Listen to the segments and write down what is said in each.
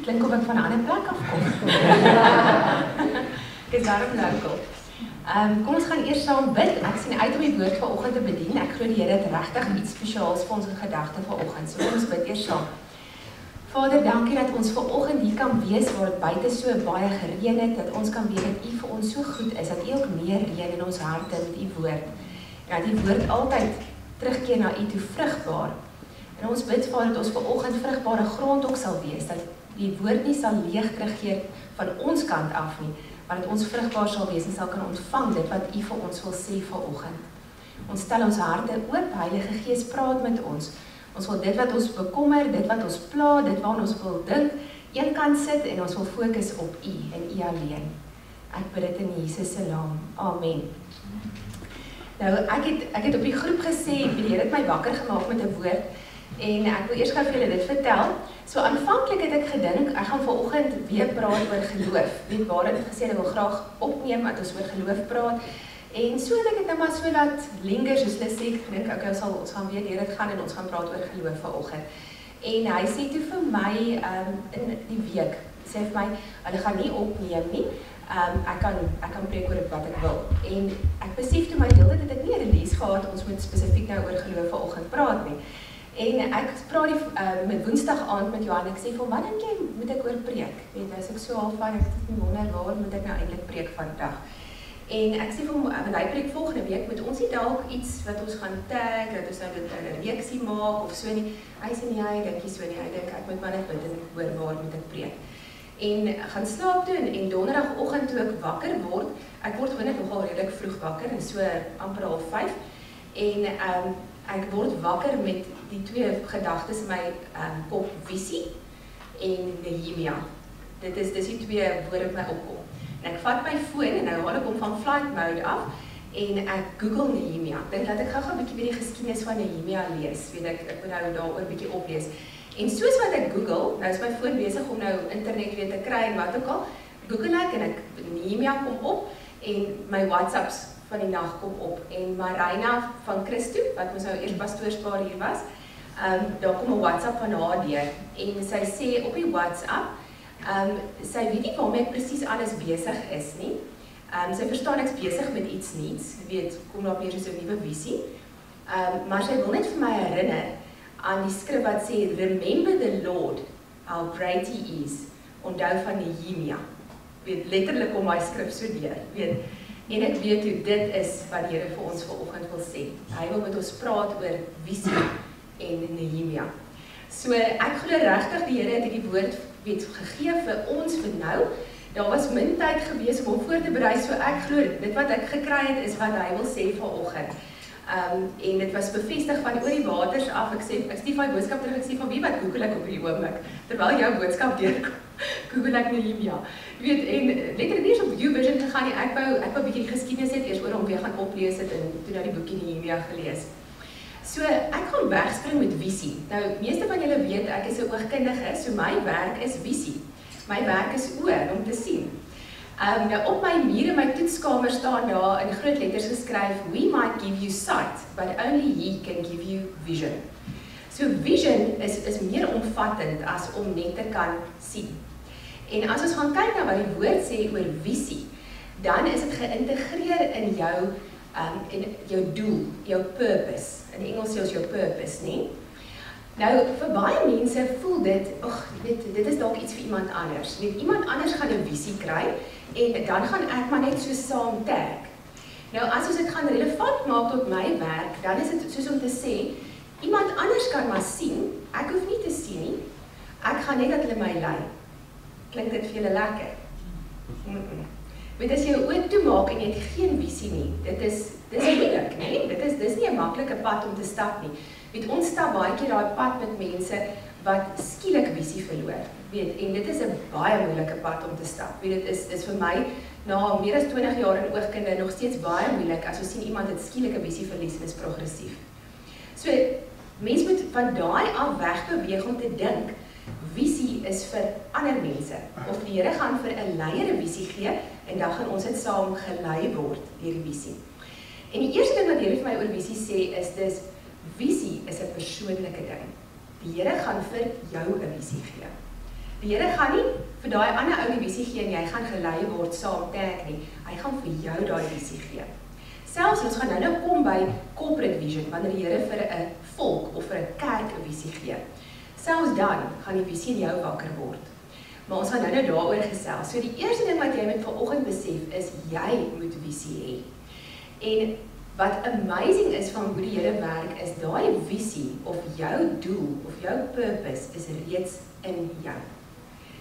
klink of ek van 'n ander plek afkom. Ek is daarom local. Kom ons gaan eers saam bid. Ek sien uit om die woord vanoggend te bedien. Ek glo die Here het regtig iets spesiaals vir ons in gedagte vanoggend. So kom ons bid eers saam. Vader, dankie dat ons vanoggend hier kan wees waar dit buite so baie gereën het, dat ons kan weet dat U vir ons so goed is, dat U ook meer reën in ons harte met U woord. En dat U woord altyd terugkeer na U toe vrugbaar. En ons bid, Vader, dat ons vanoggend vrugbare grond ook sal wees, dat die woord nie sal leeg terugkeer van ons kant af nie, maar dat ons vrugbaar sal wees en sal kan ontvang dit wat U vir ons wil sê vanoggend. Ons stel ons harte oop, Heilige Gees, praat met ons. Ons wil dit wat ons bekommer, dit wat ons pla, dit waaraan ons wil dink, een kant sit en ons wil fokus op U en U alleen. Ek bid dit in Jesus se naam. Amen. Nou, ek het op die groep gesê, die Here het my wakker gemaak met 'n woord en ek wil eers gou vir julle dit vertel. So aanvanklik het ek gedink ek gaan vanoggend weer praat oor geloof. Weet waar het gesê ek wil graag opneem dat ons oor geloof praat. En so het ek dit nou maar so laat linger, soos hulle sê, ek dink okay, ons gaan weer deur dit gaan en ons gaan praat oor geloof vanoggend. En hy sê toe vir my in die week, sê vir my, hulle gaan nie opneem nie. Ek kan preek oor wat ek wil. En ek besef toe my deel dat ek nie 'n release gehad, ons moet spesifiek nou oor geloof vanoggend praat nie. En ek praat met Woensdag aand met Johan, ek sê vir hom, wat dink jy moet ek oor preek? Weet, nou is ek so half van, ek het nie wonder waar moet ek nou eintlik preek vandag. En ek sê vir hom, want hy preek volgende week, moet ons nie dalk iets wat ons gaan tag, dat ons nou dit 'n reeksie maak of so nie. Hy sê nie, hy dink nie so nie, hy dink ek moet maar net bid en hoor waar moet ek preek. En gaan slaap toe en donderdagoggend toe ek wakker word, ek word gewoonlik nogal redelik vroeg wakker, en so amper 4:30, en ek word wakker met die twee gedagtes in my kop, visie en Nehemia. Dis die twee woorde wat my opkom. En ek vat my foon en nou haal ek hom van flight mode af en ek Google Nehemia. Ek dink dat ek gou-gou 'n bietjie by die geskiedenis van Nehemia lees. Weet ek moet nou daaroor 'n bietjie oplees. En soos wat ek Google, nou is my foon besig om nou internet weer te kry en wat ook al, Google ek en Nehemia kom op en my WhatsApps van die nag kom op en Marina van Christo, wat ons nou eers pastoorspaar hier was, daar kom 'n WhatsApp van haar deur en sy sê op die WhatsApp, sy weet nie waarmee ek presies alles besig is nie. Sy verstaan ek's besig met iets nuuts, weet, kom daar meer soos 'n nuwe visie. Maar sy wil net vir my herinner aan die skrif wat sê, remember the Lord, how great he is, onthou van Nehemia. Weet, letterlik kom my skrif so deur, weet. En ek weet hoe dit is wat die Here vir ons vanoggend wil sê. Hy wil met ons praat oor visie en Nehemia. So ek glo regtig die Here het hierdie woord weet gegee vir ons vir nou. Daar was min tyd gewees om hom voor te berei, so ek glo dit wat ek gekry het is wat hy wil sê vanoggend. En dit was bevestig van oor die waters af. Ek stuur my boodskap terug, ek sê van wie wat Google ek op hierdie oomblik, terwyl jou boodskap deurkom, Google ek Nehemia. Jy weet, en letterlik nie op YouVersion gegaan nie, ek wou 'n bietjie geskiedenis het, eers oor hom weer gaan oplees het en toe nou die boekie Nehemia gelees. So, ek gaan wegspring met visie. Nou, meeste van julle weet, ek is 'n oogkundige, so my werk is visie. My werk is oor om te sien. Nou op my muur in my toetskamer staan daar in groot letters geskryf, we might give you sight, but only he can give you vision. So vision is meer omvattend as om net te kan sien. En as ons gaan kyk na wat die woord sê oor visie, dan is dit geïntegreer in jou doel, jou purpose. In Engels sê ons jou purpose, nie? Nou, vir baie mense voel dit, dit is dalk iets vir iemand anders. Weet, iemand anders gaan 'n visie kry, en dan gaan ek maar net so saam tag. Nou, as ons dit gaan relevant maak tot my werk, dan is dit soos om te sê, iemand anders kan maar sien, ek hoef nie te sien nie, ek gaan net dat hulle my lei. Klink dit vir julle lekker? Weet, as jy jou oë toemaak en jy het geen visie nie, dis moeilik, nee? Dis nie 'n maklike pad om te stap nie. Weet, ons stap baie keer daai pad met mense wat skielik visie verloor. Weet, en dit is 'n baie moeilike pad om te stap. Weet, dit is vir my, na meer as 20 jaar in oogkunde, nog steeds baie moeilik as ons sien iemand het skielik 'n visie verlies en is progressief. So, mense moet van daai af weg beweeg om te dink, visie is vir ander mense, of die Here gaan vir 'n leier 'n visie gee, en dan gaan ons dit saam gelei word deur die visie. En die eerste ding wat die Here vir my oor visie sê, is dis, visie is 'n persoonlike ding. Die Here gaan vir jou 'n visie gee. Die Here gaan nie vir daai ander ou die visie gee en jy gaan gelei word saam trek nie. Hy gaan vir jou daai visie gee. Selfs ons gaan nou kom by corporate vision, wanneer die Here vir 'n volk of vir 'n kerk 'n visie gee. Selfs dan gaan die visie in jou wakker word. Maar ons gaan nou daaroor gesels. So die eerste ding wat jy moet vanoggend besef is, jy moet visie hê. En wat amazing is van hoe die Here werk, is daai visie of jou doel of jou purpose is reeds in jou.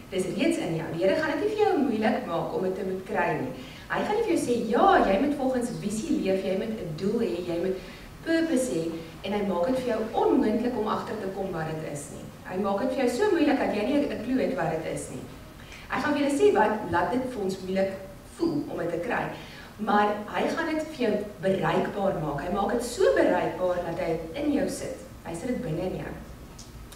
Dis reeds in jou. Die Here gaan dit nie vir jou moeilik maak om dit te moet kry nie. Hy gaan nie vir jou sê, ja, jy moet volgens visie leef, jy moet 'n doel hê, jy moet purpose hê, en hy maak dit vir jou onmoontlik om agter te kom wat dit is nie. Hy maak dit vir jou so moeilik dat jy nie 'n klou het wat dit is nie. Hy gaan vir julle sê wat laat dit vir ons moeilik voel om dit te kry. Maar hy gaan dit vir jou bereikbaar maak. Hy maak dit so bereikbaar dat hy in jou sit. Hy sit dit binne in jou.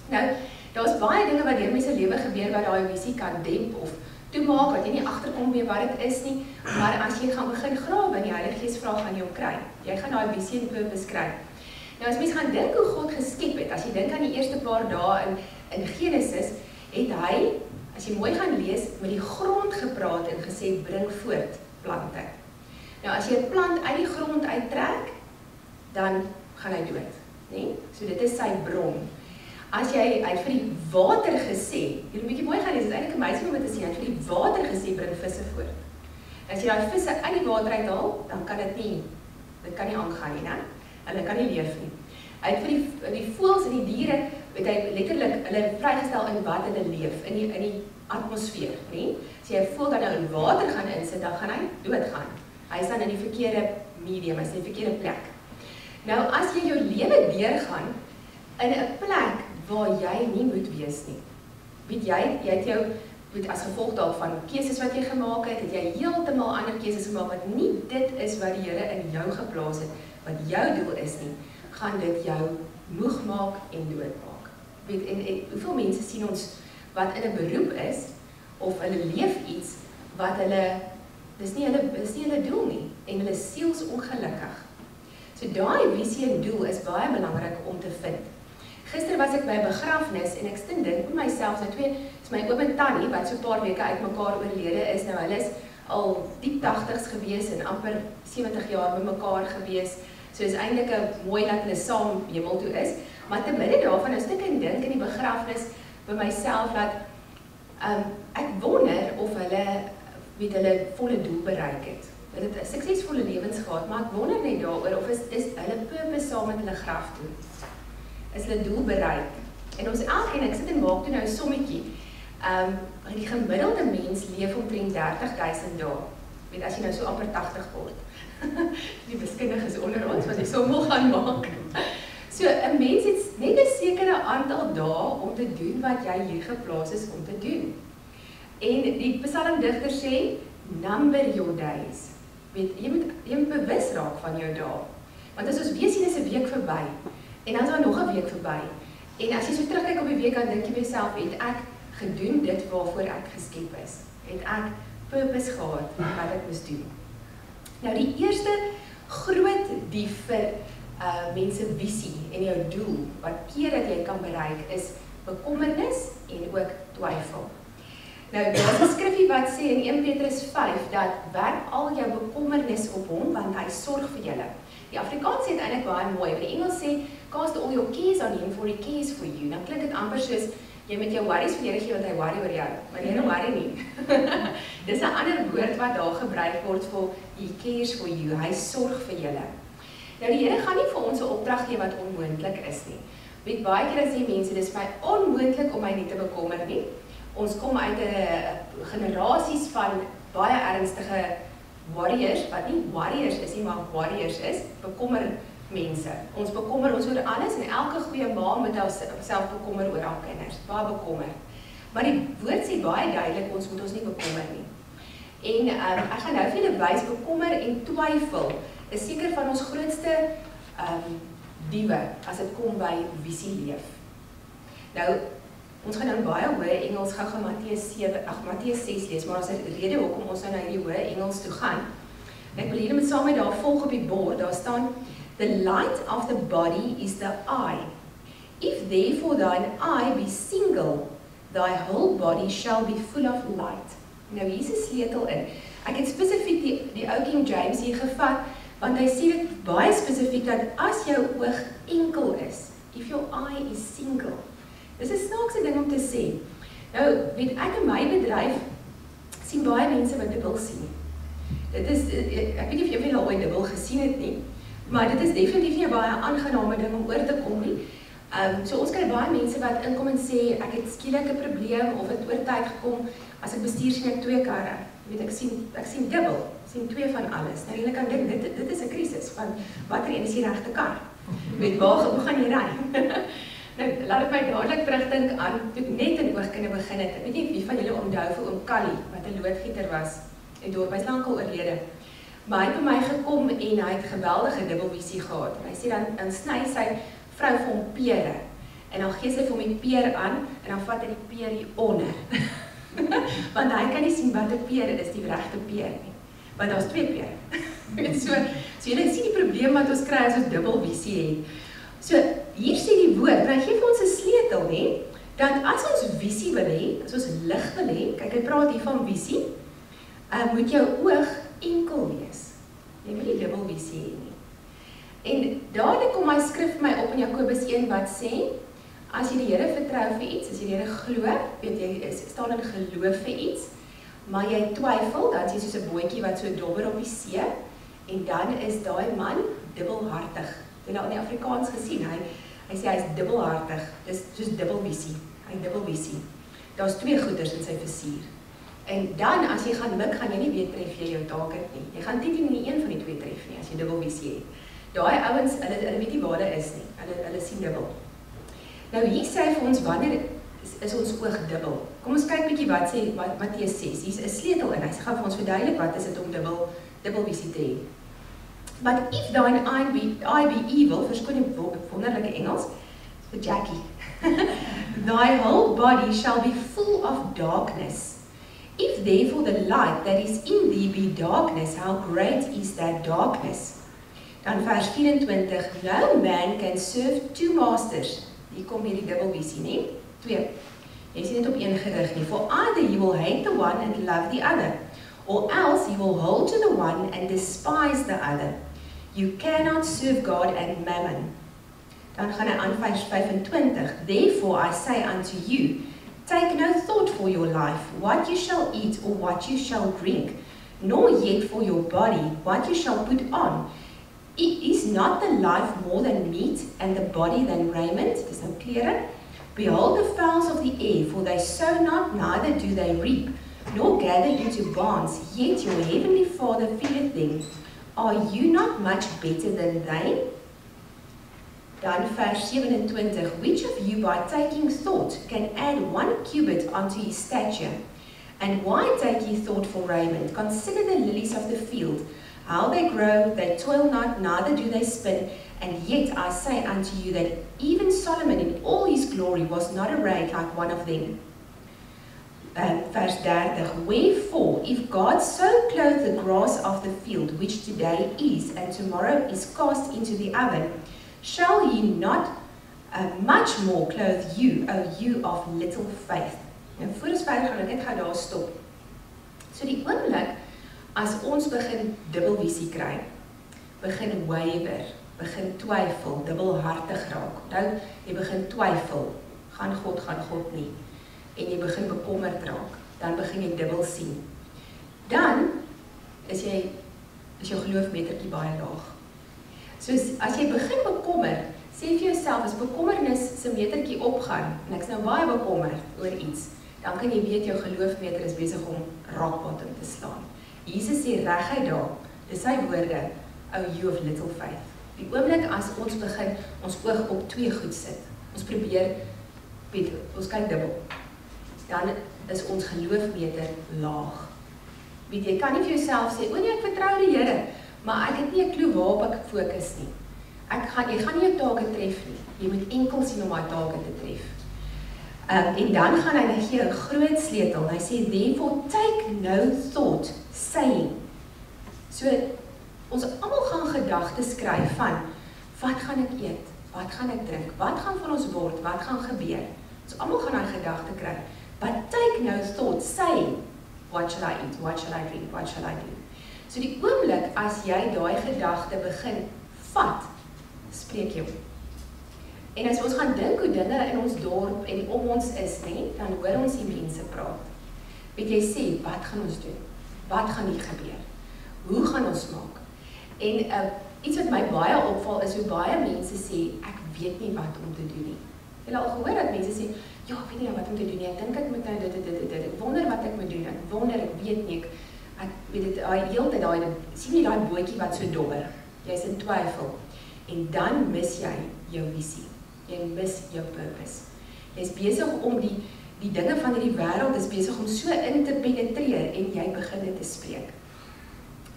Nou, daar's baie dinge wat deur mense lewe gebeur wat daai visie kan demp of toemaak, wat jy nie agterkom meer wat dit is nie, maar as jy gaan begin grawe in die Heilige Gees vra, gaan jy hom kry. Jy gaan daai visie en purpose kry. Nou as mens gaan dink hoe God geskep het, as jy dink aan die eerste paar dae in Genesis, het hy, as jy mooi gaan lees, met die grond gepraat en gesê, bring voort plante. Nou as jy 'n plant uit die grond uittrek, dan gaan hy dood, nee? So dit is sy bron. As jy uit vir die water gesê, jy moet 'n bietjie mooi gaan lees, dit is eintlik amazing om dit te sien, uit vir die water gesê, bring visse voort. As jy daai visse uit die water uithaal, dan kan dit kan nie aangaan nie, né? Hulle kan nie leef nie. Uit vir die voëls en die diere, het hy letterlik hulle vrygestel in wat hulle leef, in die atmosfeer, nie? As jy 'n voël dan nou in water gaan insit, dan gaan hy doodgaan. Hy is dan in die verkeerde medium, hy is in die verkeerde plek. Nou, as jy jou lewe deurgaan in 'n plek waar jy nie moet wees nie. Weet jy het jou, as gevolg daarvan keuses wat jy gemaak het jy heeltemal ander keuses gemaak wat nie dit is wat die Here in jou geplaas het, wat jou doel is nie, gaan dit jou moeg maak en doodmaak. Weet, en hoeveel mense sien ons wat in 'n beroep is, of hulle leef iets, wat hulle, dis nie hulle doel nie, en hulle siels ongelukkig. So daai visie en doel is baie belangrik om te vind. Gister was ek by 'n begrafnis en ek staan dink met myself, is my oom en tannie wat so 'n paar weke uitmekaar oorlede is. Nou hulle is al diep 80's gewees en amper 70 jaar bymekaar gewees. So is eintlik 'n mooi dat hulle saam hemel toe is. Maar te midde daarvan is ek en dink in die begrafnis by myself dat ek wonder of hulle volle doel bereik het. Hulle het 'n suksesvolle lewens gehad, maar ek wonder net daaroor of is hulle purpose saam met hulle graf toe. Is hulle doel bereik. En ons elkeen, ek sit en maak toe nou 'n sommetjie. Die gemiddelde mens leef omtrent 30.000 dae. Weet as jy nou so amper 80 word. Die wiskundiges onder ons wat die sommel gaan maak. So 'n mens het net 'n sekere aantal dae om te doen wat jy hier geplaas is om te doen. En die psalmdigter sê, number your days. Weet, jy moet bewus raak van jou dae. Want as ons weer sien is 'n week verby. En dan is daar nog 'n week verby. En as jy so terugkyk op die week, dan dink jy myself, het ek gedoen dit waarvoor ek geskep is? Het ek purpose gehad wat ek moes doen? Nou die eerste groot dief vir mense visie en jou doel, wat keer dat jy kan bereik, is bekommernis en ook twyfel. Nou daar is 'n skriffie wat sê in 1 Petrus 5 dat werp al jou bekommernis op hom, want hy sorg vir julle. Die Afrikaans sê dit eintlik baie mooi, maar die Engels sê, cast all your cares on him for he cares for you. Dan klink dit amper soos, jy met jou worries vir die Here gee, want hy worry oor jou. Maar die Here worry nie. Dis 'n ander woord wat daar gebruik word vir, he cares for you, hy sorg vir julle. Nou die Here gaan nie vir ons 'n opdrag gee wat onmoontlik is nie. Weet baie keer as die mense, dis vir my onmoontlik om my nie te bekommer nie. Ons kom uit 'n generasies van baie ernstige warriors, wat nie warriors is nie, maar warriors is, bekommer mense. Ons bekommer ons oor alles en elke goeie ma moet self bekommer oor haar kinders, baie bekommer. Maar die woord sê baie duidelik, ons moet ons nie bekommer nie. En ek gaan nou vir julle wys, bekommer en twyfel is seker van ons grootste diewe as dit kom by visie leef. Nou, ons gaan nou baie hoë Engels gou Matteus 6 lees, maar as 'n rede hoekom ons nou na hierdie hoë Engels toe gaan. Ek wil julle met saam met daar volg op die bord, daar staan, the light of the body is the eye. If therefore thine eye be single, thy whole body shall be full of light. Nou hier is 'n sleutel in. Ek het spesifiek die ou King James hier gevat, want hy sê dit baie spesifiek dat as jou oog enkel is, if your eye is single. Dis 'n snaakse ding om te sê. Nou, weet ek in my bedryf sien baie mense wat dubbel sien. Dit is, ek weet nie of jy al ooit dubbel gesien het nie, maar dit is definitief nie 'n baie aangename ding om oor te kom nie. So ons kry baie mense wat inkom en sê, ek het skielik 'n probleem of het oor tyd gekom, as ek bestuur sien ek 2 karre. Weet, ek sien dubbel, ek sien 2 van alles. Nou jy kan dink, dit is 'n krisis, van watter een is die regte kar? Weet, hoe gaan jy ry? Nou, laat ek my dadelik terugdink aan, toe ek net in oogkunde begin het. Ek weet nie wie van julle onthou vir oom Callie, wat 'n loodgieter was, en dorp, hy's lank al oorlede. Maar hy het by my gekom en hy het geweldige dubbelvisie gehad. En hy sê dan sny sy vrou vir hom pere, en dan gee sy vir hom die peer aan, en dan vat hy die peer hier onder. Want hy kan nie sien wat 'n peer is, die regte peer nie. Want daar's 2 pere. so julle sien die probleem wat ons kry as ons dubbelvisie het. So, hier sê die woord, en hy gee vir ons 'n sleutel, nie, dat as ons visie wil hê, as ons lig wil hê, kyk, hy praat hier van visie, moet jou oog enkel wees. Jy moet nie dubbelvisie hê nie. En dadelik kom my skrif my op in Jakobus 1 wat sê, as jy die Here vertrou vir iets, as jy die Here glo, weet jy, staan in geloof vir iets, maar jy twyfel, dan is jy soos 'n bootjie wat so dobber op die see, en dan is daai man dubbelhartig. Jy het al in die Afrikaans gesien, hy sê hy is dubbelhartig, dis soos dubbelvisie, hy dubbelvisie. Daar's 2 goeders in sy visier. En dan, as jy gaan mik, gaan jy nie weet tref jy jou target nie. Jy gaan teen nie een van die 2 tref nie, as jy dubbelvisie het. Daai ouens, hulle weet nie waar hulle is nie, hulle sien dubbel. Nou hier sê hy vir ons, wanneer is ons oog dubbel? Kom ons kyk bietjie wat sê Matteus 6, hier's 'n sleutel in, hy gaan vir ons verduidelik wat is dit om dubbelvisie te hê. But if thine eye be evil, verskoon die wonderlike Engels, vir Jackie, thy whole body shall be full of darkness. If therefore the light that is in thee be darkness, how great is that darkness? Dan vers 24, no man can serve 2 masters. Hier kom hier die dubbelvisie, nie? 2. Jy sien dit op een gerig nie. For either you will hate the one and love the other, or else you will hold to the one and despise the other. You cannot serve God and mammon. Dan gaan hy aan vers 25. Therefore I say unto you, take no thought for your life, what you shall eat or what you shall drink, nor yet for your body, what you shall put on. Is not the life more than meat, and the body than raiment? Dis nou klere. Behold the fowls of the air, for they sow not, neither do they reap, nor gather into barns, yet your heavenly Father feedeth them. Are you not much better than they? Dan vers 27, which of you by taking thought can add 1 cubit unto his stature? And why take ye thought for raiment? Consider the lilies of the field, how they grow, they toil not, neither do they spin, and yet I say unto you that even Solomon in all his glory was not arrayed like one of them. Vers 30, wherefore, if God so clothe the grass of the field, which today is, and tomorrow is cast into the oven, shall he not much more clothe you, O you of little faith? En voor ons verder gaan, ek gaan daar stop. So die oomblik, as ons begin dubbelvisie kry, begin waver, begin twyfel, dubbelhartig raak. Nou, jy begin twyfel, gaan God nie. En jy begin bekommerd raak, dan begin jy dubbel sien. Dan is jou geloofmetertjie baie laag. So as jy begin bekommer, sê vir jouself, as bekommernis se metertjie opgaan, en ek's nou baie bekommerd oor iets, dan kan jy weet jou geloofmeter is besig om rockbottom te slaan. Jesus sê reguit daar, dis sy woorde, O you of little faith. Die oomblik as ons begin ons oog op 2 goed sit, ons probeer, ons kyk dubbel, dan is ons geloofmeter laag. Weet jy, kan nie vir jouself sê, o nee, ek vertrou die Here, maar ek het nie 'n klou waarop ek fokus nie. Jy gaan nie jou take tref nie, jy moet enkel sien om daai take te tref. En dan gaan hy gee 'n groot sleutel, hy sê, therefore take no thought, saying. So, ons almal gaan gedagtes skryf van, wat gaan ek eet, wat gaan ek drink, wat gaan van ons word, wat gaan gebeur. Ons almal gaan daai gedagte kry. but take no thought, saying, what shall I eat, what shall I drink, what shall I do? So die oomblik as jy daai gedagte begin vat, spreek jou. En as ons gaan dink hoe dinge in ons dorp en om ons is, dan hoor ons die mense praat. Weet jy sê, wat gaan ons doen? Wat gaan hier gebeur? Hoe gaan ons maak? En iets wat my baie opval is hoe baie mense sê, ek weet nie wat om te doen nie. Jy al gehoor dat mense sê, ja, ek weet nie wat om te doen nie, ek dink ek moet nou dit, ek wonder wat ek moet doen, ek wonder, ek weet nie, ek weet dit, heel tyd, sien nie die bootjie wat so dobber, jy is in twyfel, en dan mis jy jou visie, jy mis jou purpose. Jy is besig om die dinge van hierdie wêreld is besig om so in te penetreer en jy begin dit te spreek.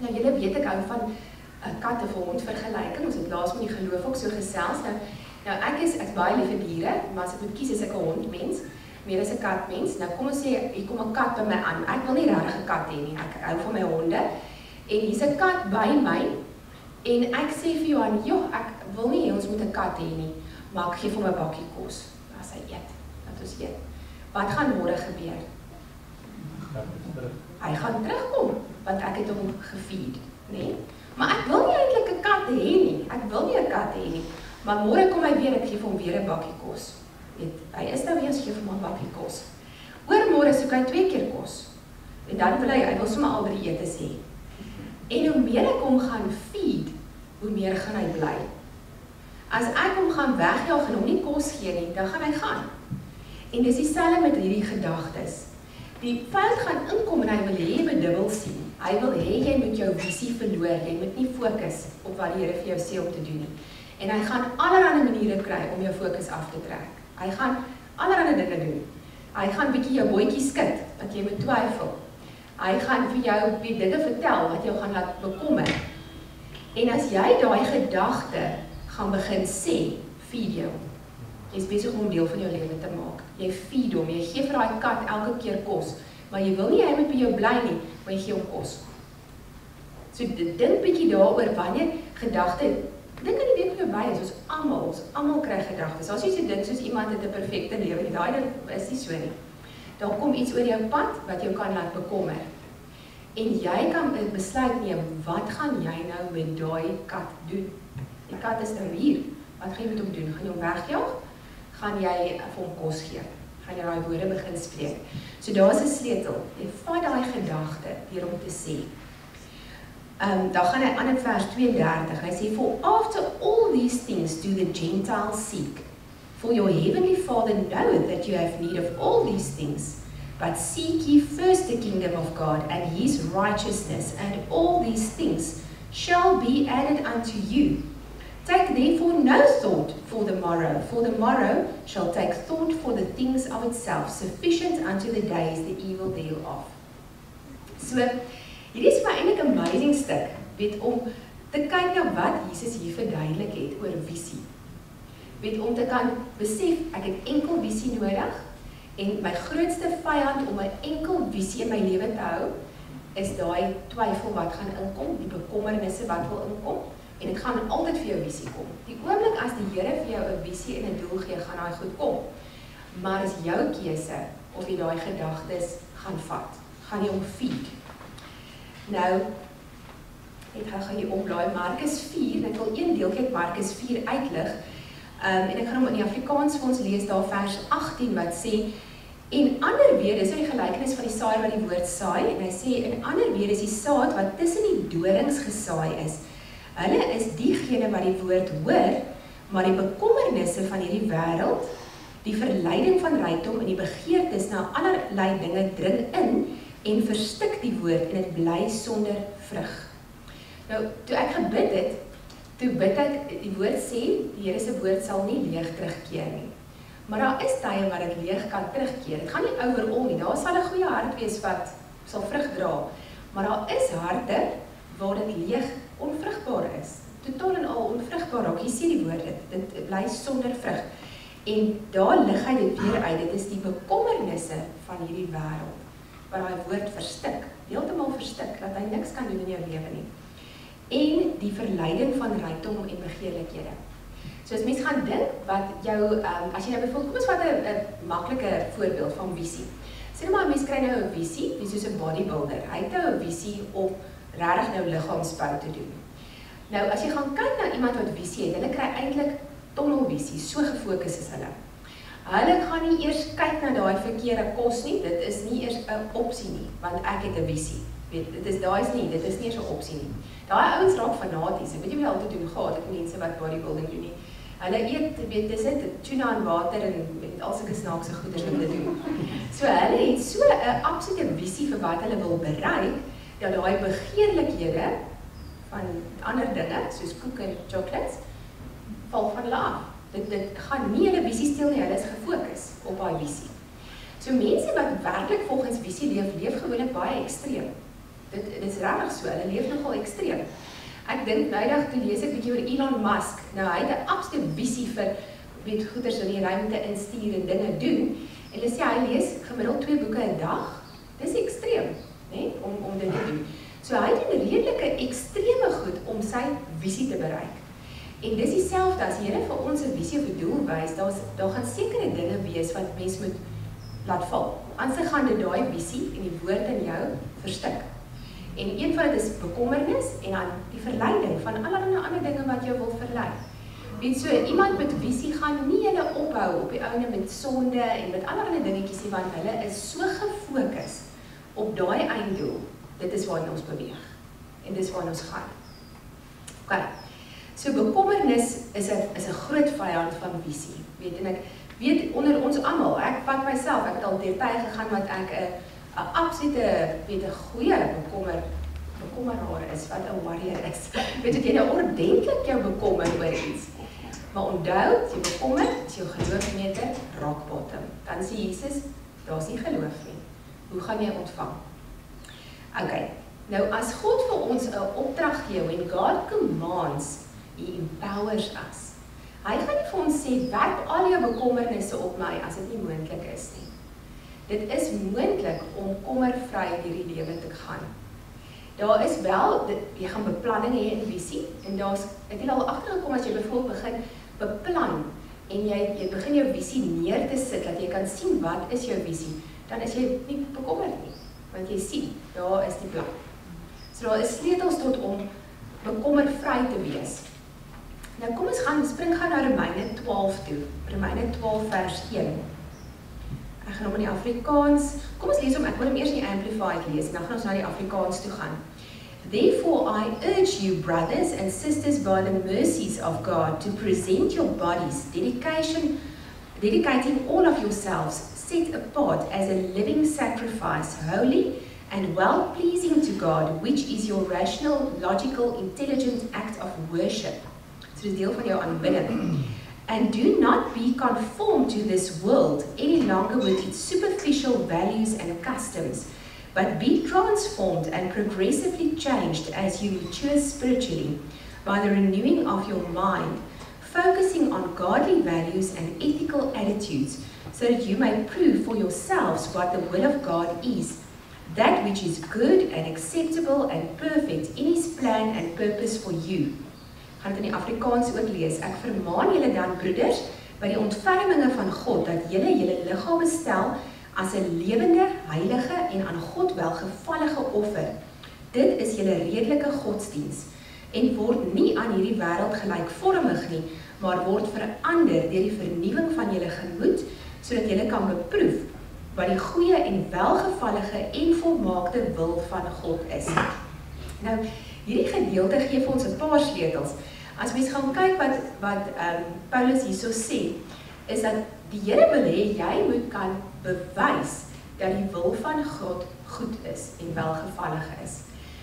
Nou, julle weet ek hou van kat of hond vergelyking, ons het laas met die geloof ook so gesels. Nou ek is baie lief vir diere, maar as ek moet kies is ek 'n hondmens, meer as 'n katmens. Nou kom ons sê, hier kom 'n kat by my aan. Ek wil nie regtig 'n kat hê nie. Ek hou van my honde. En hier's 'n kat by my en ek sê vir Johan, "Joh, ek wil nie hê ons moet 'n kat hê nie, maar ek gee vir hom 'n bakkie kos." As hy eet, dat ons eet. Wat gaan môre gebeur? Hy gaan terugkom, want ek het hom gefeed, nee? Maar ek wil nie eintlik 'n kat hê nie. Ek wil nie 'n kat hê nie. Maar môre kom hy weer, ek gee vir hom weer 'n bakkie kos. Hy is nou weer, as gee vir hom 'n bakkie kos. Oormôre soek hy 2 keer kos. En dan wil hy wil sommer al by die etes hê. En hoe meer ek hom gaan feed, hoe meer gaan hy bly. As ek hom gaan wegjaag en hom nie kos gee nie, dan gaan hy gaan. En dis dieselfde met hierdie gedagtes. Die vyand gaan inkom en hy wil hê jy moet dubbel sien. Hy wil hê jy moet jou visie verloor, jy moet nie fokus op wat die Here vir jou sê om te doen nie. En hy gaan allerlei maniere kry om jou fokus af te trek. Hy gaan allerlei dinge doen. Hy gaan bietjie jou bootjie skud, dat jy moet twyfel. Hy gaan vir jou dinge vertel wat jou gaan laat bekommer. En as jy daai gedagte gaan begin sê, feed jou. Jy is besig om deel van jou lewe te maak. Jy feed hom, jy gee vir daai kat elke keer kos, maar jy wil nie hy moet by jou bly nie, maar jy gee hom kos. So dink bietjie daaroor wanneer gedagte, dink aan die week wat by is, ons almal kry gedagtes. As jy so dink soos iemand het 'n perfekte lewe nie, daai ding is nie so nie. Daar kom iets oor jou pad wat jou kan laat bekommer. En jy kan 'n besluit neem, wat gaan jy nou met daai kat doen? Die kat is nou hier. Wat gaan jy met hom doen? Gaan jy hom wegjaag? Gaan jy vir hom kos gee? Gaan jy daai woorde begin spreek? So daar's 'n sleutel. Jy vat daai gedagte deur om te sê. Dan gaan hy aan in vers 32. Hy sê, "For after all these things do the Gentiles seek. For your heavenly Father knoweth that you have need of all these things. But seek ye first the kingdom of God and his righteousness, and all these things shall be added unto you. Take therefore no thought for the morrow shall take thought for the things of itself. Sufficient unto the day is the evil thereof." So, hierdie is vir eintlik 'n amazing stuk, weet, om te kyk na wat Jesus hier verduidelik het oor visie. Weet, om te kan besef, ek het enkel visie nodig, en my grootste vyand om 'n enkel visie in my lewe te hou, is daai twyfel wat gaan inkom, die bekommernisse wat wil inkom, en dit gaan altyd vir jou visie kom. Die oomblik as die Here vir jou 'n visie en 'n doel gee, gaan daai goed kom. Maar is jou keuse of jy daai gedagtes gaan vat. Gaan jy hom feed? Nou, ek gaan hier oplaai Markus 4, ek wil een deeltjie uit Markus 4 uitlig. En ek gaan hom in die Afrikaans vir ons lees, daar vers 18 wat sê, en ander weer, dis die gelykenis van die saaier wat die woord saai, en hy sê, en ander weer is die saad wat tussen die dorings gesaai is. Hulle is diegene wat die woord hoor, maar die bekommernisse van hierdie wêreld, die verleiding van rykdom en die begeertes na allerlei dinge dring in en verstik die woord en dit bly sonder vrug. Nou, toe ek gebid het, toe bid ek, die woord sê, die Here se woord sal nie leeg terugkeer nie. Maar daar is tye wat dit leeg kan terugkeer. Dit gaan nie overal nie. Daar sal 'n goeie hart wees wat sal vrug dra. Maar daar is harte waar dit leeg onvrugbaar is. Totaal en al onvrugbaar raak. Jy sien die woord, dit bly sonder vrug. En daar lig hy dit weer uit. Dit is die bekommernisse van hierdie wêreld wat daai woord verstik, heeltemal verstik, dat hy niks kan doen in jou lewe nie. En die verleiding van rykdom en begeerlikhede. So as mens gaan dink wat jou, as jy nou byvoorbeeld, kom ons vat 'n maklike voorbeeld van visie. Sien maar, mens kry nou 'n visie, wie soos 'n bodybuilder. Hy het nou 'n visie om regtig nou liggaamsbou te doen. Nou, as jy gaan kyk na iemand wat visie het, hulle kry eintlik tunnelvisie, so gefokus is hulle. Hulle gaan nie eers kyk na daai verkeerde kos nie, dit is nie eers 'n opsie nie, want ek het 'n visie. Weet, dit is nie eers 'n opsie nie. Daai ouens raak fanaties. Ek weet nie wat altyd doen gehad het mense wat bodybuilding doen nie. Hulle eet, weet, dis dit tuna en water en met al sulke snaakse goeders wat hulle doen. So hulle het so 'n absolute visie vir wat hulle wil bereik, dat daai begeerlikhede van ander dinge, soos koek en chocolates, val van hulle af. Dit gaan nie hulle visie steel nie, hulle is gefokus op daai visie. So mense wat werklik volgens visie leef gewoonlik baie ekstreem. Dit is regtig so, hulle leef nogal ekstreem. Ek dink noudag toe lees ek bietjie oor Elon Musk. Nou hy het 'n absolute visie vir weet goeders in die ruimte instuur en dinge doen. En hulle sê hy lees gemiddeld 2 boeke 'n dag. Dis ekstreem, né, om dit te doen. So hy doen redelike ekstreme goed om sy visie te bereik. En dis dieselfde as die Here vir ons 'n visie of 'n doel wys, daar gaan sekere dinge wees wat mens moet laat val. Anders gaan dit daai visie en die woord in jou verstik. En een van dit is bekommernis en dan die verleiding van allerlei ander dinge wat jou wil verlei. Weet so, iemand met visie gaan nie hulle ophou op die ouene met sonde en met allerlei dingetjies nie, want hulle is so gefokus op daai einddoel. Dit is waarna ons beweeg. En dis waarna ons gaan. OK. So bekommernis is 'n groot vyand van visie. Weet, en ek weet onder ons almal, ek vat myself, ek het al deur tye gegaan wat ek 'n absolute, weet 'n goeie bekommeraar is, wat 'n warrior is. Weet jy nou ordentlik jou bekommer oor iets. Maar onthou, as jy bekommer, is jou geloofmeter rock bottom. Dan sê Jesus, daar's nie geloof nie. Hoe gaan jy ontvang? Okay. Nou as God vir ons 'n opdrag gee, when God commands, He empowers us. Hy gaan nie vir ons sê, werp al jou bekommernisse op my as dit nie moontlik is nie. Dit is moontlik om kommervry deur die lewe te gaan. Daar is wel, jy gaan beplanning hê en visie, en ek het al agtergekom as jy byvoorbeeld begin beplan, en jy begin jou visie neer te sit, dat jy kan sien wat is jou visie, dan is jy nie bekommerd nie, want jy sien, daar is die plan. So daar is sleutels tot om bekommervry te wees. Nou kom ons spring gaan na Romeine 12 toe, Romeine 12 vers 1. Ek gaan hom in die Afrikaans, kom ons lees hom, ek wil hom eers in die Amplified lees, en dan gaan ons na die Afrikaans toe gaan. Therefore I urge you, brothers and sisters, by the mercies of God, to present your bodies, dedicating all of yourselves, set apart as a living sacrifice, holy and well-pleasing to God, which is your rational, logical, intelligent act of worship. So dis deel van jou aanbidding. And do not be conformed to this world any longer with its superficial values and customs, but be transformed and progressively changed as you mature spiritually by the renewing of your mind, focusing on godly values and ethical attitudes, so that you may prove for yourselves what the will of God is, that which is good and acceptable and perfect in His plan and purpose for you. Gaan dit in die Afrikaans ook lees. Ek vermaan julle dan, broeders, by die ontferminge van God, dat julle liggame stel as 'n lewende, heilige en aan God welgevallige offer. Dit is julle redelike godsdiens, en word nie aan hierdie wêreld gelykvormig nie, maar word verander deur die vernuwing van julle gemoed, sodat julle kan beproef wat die goeie en welgevallige en volmaakte wil van God is. Nou, hierdie gedeelte gee vir ons 'n paar sleutels. As mens gaan kyk wat Paulus hierso sê, is dat die Here wil hê jy moet kan bewys dat die wil van God goed is en welgevallig is.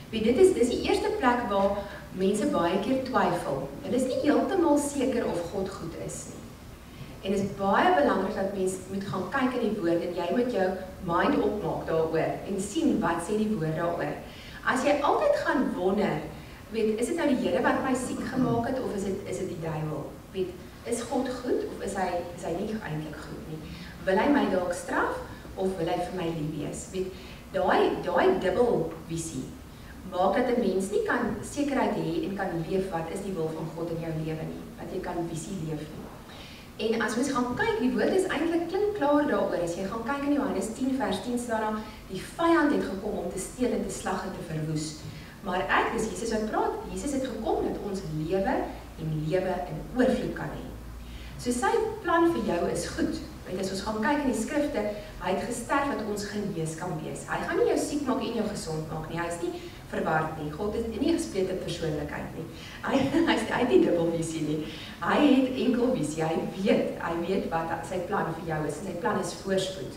Dit is die eerste plek waar mense baie keer twyfel. Hulle is nie heeltemal seker of God goed is nie. En dit is baie belangrik dat mens moet gaan kyk in die woord en jy moet jou mind opmaak daaroor en sien wat sê die woord daaroor. As jy altyd gaan wonder, is dit nou die Here wat my siek gemaak het of is dit die duiwel? Is God goed of is hy nie eintlik goed nie? Wil hy my dalk straf of wil hy vir my lief wees? Daai dubbel visie maak dat 'n mens nie kan sekerheid hê en kan leef wat is die wil van God in jou lewe nie, dat jy kan visie leef nie. En as mens gaan kyk, die woord is eintlik klink klaar daaroor. As jy gaan kyk in Johannes 10 vers 10 staan daar, die vyand het gekom om te steel en te slag en te verwoes. Maar ek, dis Jesus wat praat, Jesus het gekom dat ons lewe en lewe in oorvloed kan hê. So sy plan vir jou is goed. Want as ons gaan kyk in die skrifte, hy het gesterf dat ons genees kan wees. Hy gaan nie jou siek maak en jou gesond maak nie. Hy is nie verward nie. God is nie 'n gesplete persoonlikheid nie. Hy het nie dubbelvisie nie. Hy het enkel visie. Hy weet wat sy plan vir jou is. En sy plan is voorspoed.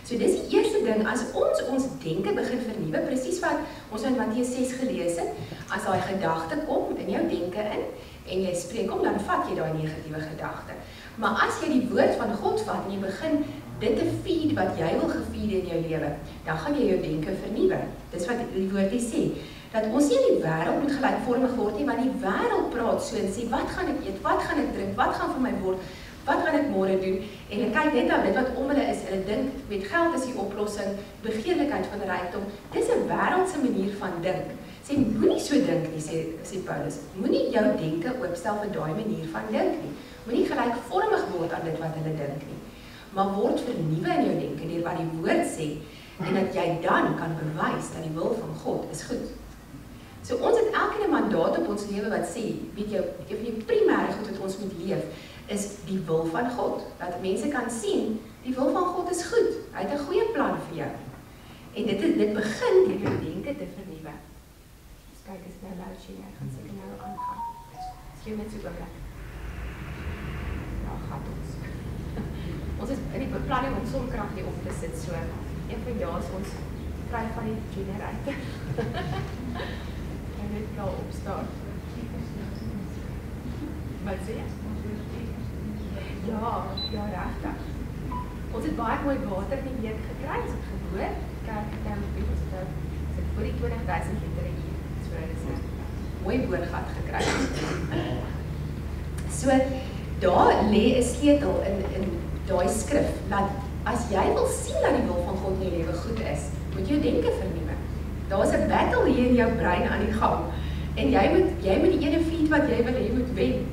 So dis die eerste ding, as ons denke begin vernuwe, presies wat ons in Matteus 6 gelees het, as daai gedagte kom in jou denke in, en jy spreek om, dan vat jy daai negatiewe gedagte. Maar as jy die woord van God vat, en jy begin dit te feed wat jy wil gefeed in jou lewe, dan gaan jy jou denke vernuwe. Dis wat die woord sê, dat ons nie in die wêreld moet gelykvormig word nie, want die wêreld praat so en sê, wat gaan ek eet, wat gaan ek drink, wat gaan vir my word, wat gaan ek môre doen? En ek kyk net aan dit wat om hulle is. Hulle dink met geld is die oplossing, begeerlikheid van rykdom. Dis 'n wêreldse manier van dink. Sê moenie so dink nie, sê Paulus. Moenie jou denke oopstel vir daai manier van dink nie. Moenie gelykvormig word aan dit wat hulle dink nie. Maar word vernuwe in jou denke deur wat die woord sê en dat jy dan kan bewys dat die wil van God is goed. So ons het elke mandaat op ons lewe wat sê, weet jy, een van die primêre goed wat ons moet leef is die wil van God. Dat mense kan sien, die wil van God is goed. Hy het 'n goeie plan vir jou. En dit begin met jou denke te vernuwe. Dus kyk, is nou loud shedding, hy gaan seker nou aangaan. Skielik net so oomblik. Nou gaan ons. Ons is in die beplanning om sonkrag hier op te sit, so een van jaar is ons vry van die generator. En net klaar opstaan. Wat sê jy? Ja, regtig. Ons het baie mooi water in die week gekry, ons het geboor, kerk ons het voor die 20.000 liter in hier, so dit is 'n mooi boorgat gekry. So, daar lê 'n sleutel in daai skrif, dat as jy wil sien dat die wil van God in jou lewe goed is, moet jy denke vernuwe. Daar is 'n battle hier in jou brein aan die gang, en jy moet die ene feed wat jy wil hê moet wen.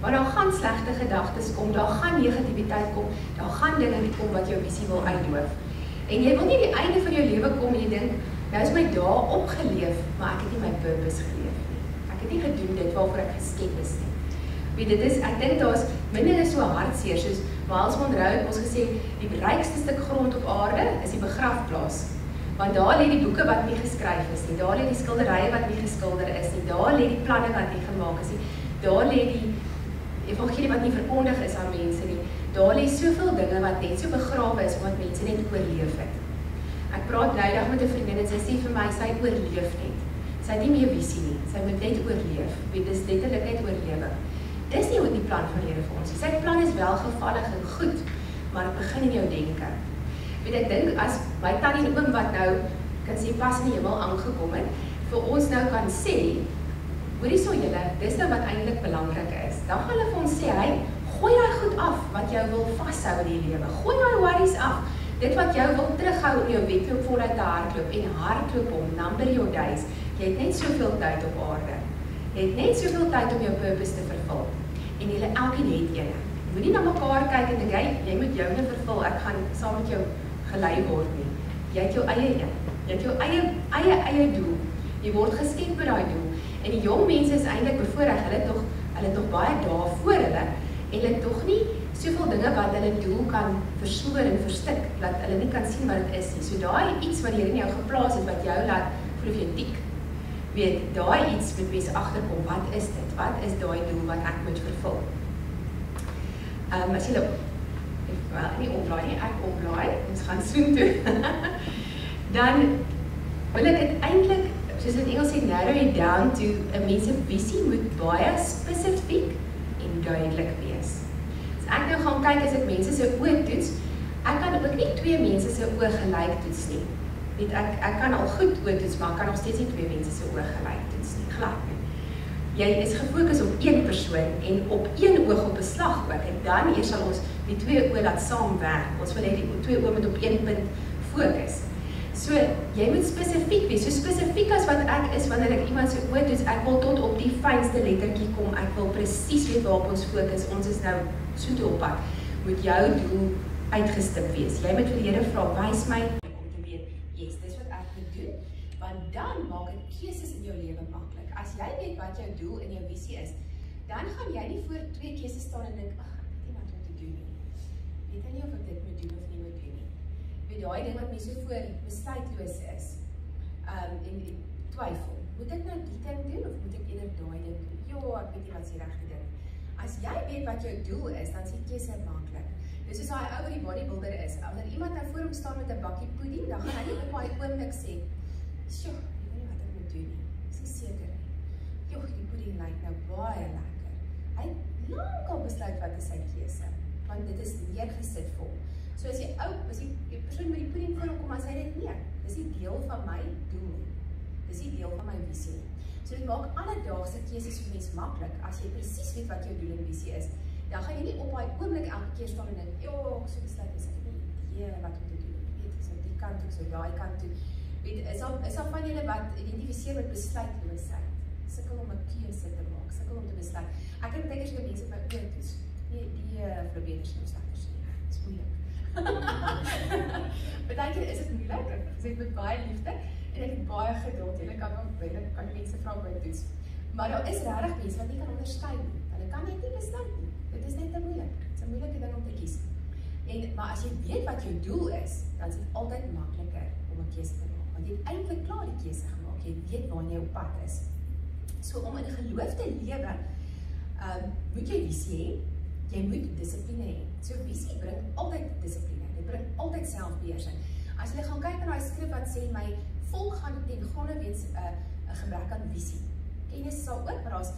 Maar daar gaan slegte gedagtes kom, daar gaan negativiteit kom, daar gaan dinge kom wat jou visie wil uitdoof. En jy wil nie die einde van jou lewe kom en jy dink, nou is my dae opgeleef, maar ek het nie my purpose geleef nie. Ek het nie gedoen dit waarvoor ek geskep is nie. Weet, ek dink daar is minder so hartseer, soos Miles Monroe het ons gesê, die rykste stuk grond op aarde is die begrafplaas. Want daar lê die boeke wat nie geskryf is nie, daar lê die skilderye wat nie geskilder is nie, daar lê die planne wat nie gemaak is nie, daar lê die evangelie wat nie verkondig is aan mense nie. Daar lê soveel dinge wat net so begrawe is, omdat mense net oorleef het. Ek praat nou dag met 'n vriendin en sy sê vir my, sy oorleef net. Sy het nie meer visie nie, sy moet net oorleef. Weet, dis letterlik net oorlewe. Dis nie wat die plan van die Here vir ons is. Sy plan is welgevallig en goed, maar dit begin in jou denke. Weet, ek dink as my tannie en oom wat nou, kan sê, pas in die hemel aangekom het, vir ons nou kan sê, hoorie so julle, dis nou wat eintlik belangrik is. Dan gaan hulle vir ons sê, hey, gooi daai goed af wat jou wil vashou in die lewe. Gooi daai worries af. Dit wat jou wil terughou om jou wedloop voluit te hardloop en hardloop om, number your days. Jy het net soveel tyd op aarde. Jy het net soveel tyd om jou purpose te vervul. En julle elkeen het eene. Jy moet nie na mekaar kyk en dink, jy moet joune vervul, ek gaan saam met jou gelei word nie. Jy het jou eie een. Jy het jou eie doel. Jy word geskep met daai doel. En die jong mense is eintlik bevoorreg, hulle het nog baie dae voor hulle, en hulle het tog nie soveel dinge wat hulle doel kan versmoor en verstik, dat hulle nie kan sien wat dit is nie. So daai iets wat die Here in jou geplaas het, wat jou laat voel of jy tik, weet, daai iets moet mense agterkom, wat is dit? Wat is daai doel wat ek moet vervul? As jy nie omlaai nie, ek omlaai, ons gaan soen toe, dan wil ek dit eintlik, soos in Engels sê, narrow it down to 'n mens se visie moet baie spesifiek en duidelik wees. As ek nou gaan kyk as ek mense se oë toets, ek kan ook nie twee mense se oë gelyk toets nie. Weet, ek kan al goed oë toets, maar ek kan nog steeds nie twee mense se oë gelyk toets nie, glad nie. Jy is gefokus op een persoon en op een oog op 'n slag ook, en dan eers sal ons die twee oë laat saamwerk. Ons wil hê die twee oë moet op een punt fokus. So, jy moet spesifiek wees, so spesifiek as wat ek is wanneer ek iemand se oë toets, ek wil tot op die fynste lettertjie kom, ek wil presies weet waarop ons fokus, ons is nou soete op pad, moet jou doel uitgestip wees. Jy moet vir die Here vra, wys my om te weet, yes, dis wat ek moet doen, want dan maak dit keuses in jou lewe maklik. As jy weet wat jou doel en jou visie is, dan gaan jy nie voor twee keuses staan en dink, ag, ek weet nie wat om te doen nie. Weet nie of ek dit moet doen of nie moet doen nie. Weet daai ding wat mense so voor besluitloos is, en twyfel. Moet ek nou die ding doen of moet ek eerder daai ding doen? Ja, ek weet nie wat die regte ding. As jy weet wat jou doel is, dan is die keuse maklik. Dis soos daai ou wat die bodybuilder is. As iemand nou voor hom staan met 'n bakkie pudding, dan gaan hy nie op daai oomblik sê, "Sjoe, ek weet nie wat ek moet doen nie." Dis nie seker nie. "Joh, die pudding lyk nou baie lekker." Hy het lankal besluit wat is sy keuse, want dit is neergesit vir hom. So as die persoon met die pudding voor hom kom, as hy dit nie, dis nie deel van my doel nie. Dis nie deel van my visie nie. So dit maak alledaagse keuses vir mens maklik. As jy presies weet wat jou doel en visie is, dan gaan jy nie op daai oomblik elke keer staan en dink, "Joh, ek so besluit is ek nie idee wat om te doen. Weet ek so die kant toe, so daai kant toe." Weet, is al van julle wat identifiseer met besluitloosheid, sukkel om 'n keuse te maak, sukkel om te besluit. Ek het baie keer mense by oor toets. Die verbeters en slaggers nie. Dit is moeilik. Baie keer is dit moeilik. Ek sê met baie liefde en ek het baie geduld. Julle kan mense vra by toets. Maar daar is regtig mense wat nie kan onderskei nie. Hulle kan net nie besluit nie. Dit is net te moeilik. Dit is 'n moeilike ding om te kies. Maar as jy weet wat jou doel is, dan is dit altyd makliker om 'n keuse te maak. Want jy het eintlik klaar die keuse gemaak. Jy weet waar jy op pad is. So om in geloof te lewe, moet jy visie hê, jy moet dissipline hê. So visie bring altyd dissipline, dit bring altyd selfbeheersing. As jy gaan kyk na daai skrif wat sê, my volk gaan ten gronde weens 'n gebrek aan visie. Kennis sal ook, maar daar's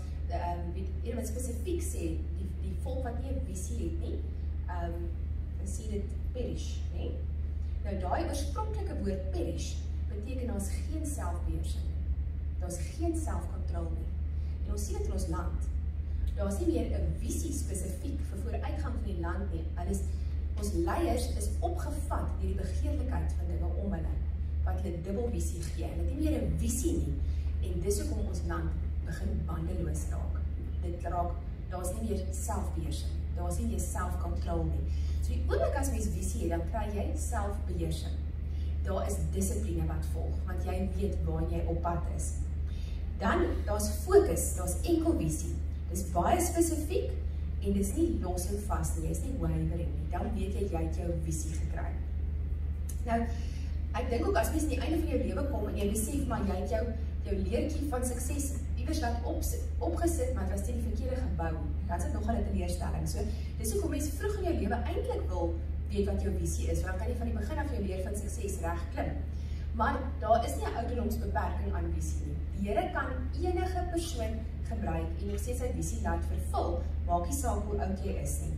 een wat spesifiek sê, die volk wat nie 'n visie het nie, dan sê dit perish, nee? Nou daai oorspronklike woord perish beteken daar's geen selfbeheersing. Daar's geen selfkontrole nie. En ons sien dit in ons land. Daar's nie meer 'n visie spesifiek vir vooruitgang van die land nie. Ons leiers is opgevat deur die begeerlikheid van dinge om hulle, wat hulle dubbelvisie gee. Hulle het nie meer 'n visie nie. En dis hoekom ons land begin bandeloos raak. Daar's nie meer selfbeheersing. Daar's nie meer selfkontrole nie. So die oomblik as mens visie het, dan kry jy selfbeheersing. Daar is dissipline wat volg, want jy weet waar jy op pad is. Dan, daar's fokus, daar's enkel visie. Dis baie spesifiek en dis nie los en vas nie, dis nie wavering nie. Dan weet jy het jou visie gekry. Nou, ek dink ook as mens aan die einde van jou lewe kom en jy besef maar jy het jou leertjie van sukses iewers laat opgesit, maar dit was teen die verkeerde gebou. Dan is dit nogal 'n teleurstelling. So, dis hoekom mens vroeg in jou lewe eintlik wil weet wat jou visie is, want dan kan jy van die begin af jou leer van sukses reg klim. Maar daar is nie 'n ouderdomsbeperking aan visie nie. Die Here kan enige persoon gebruik en nog steeds sy visie laat vervul, maak nie saak hoe oud jy is nie.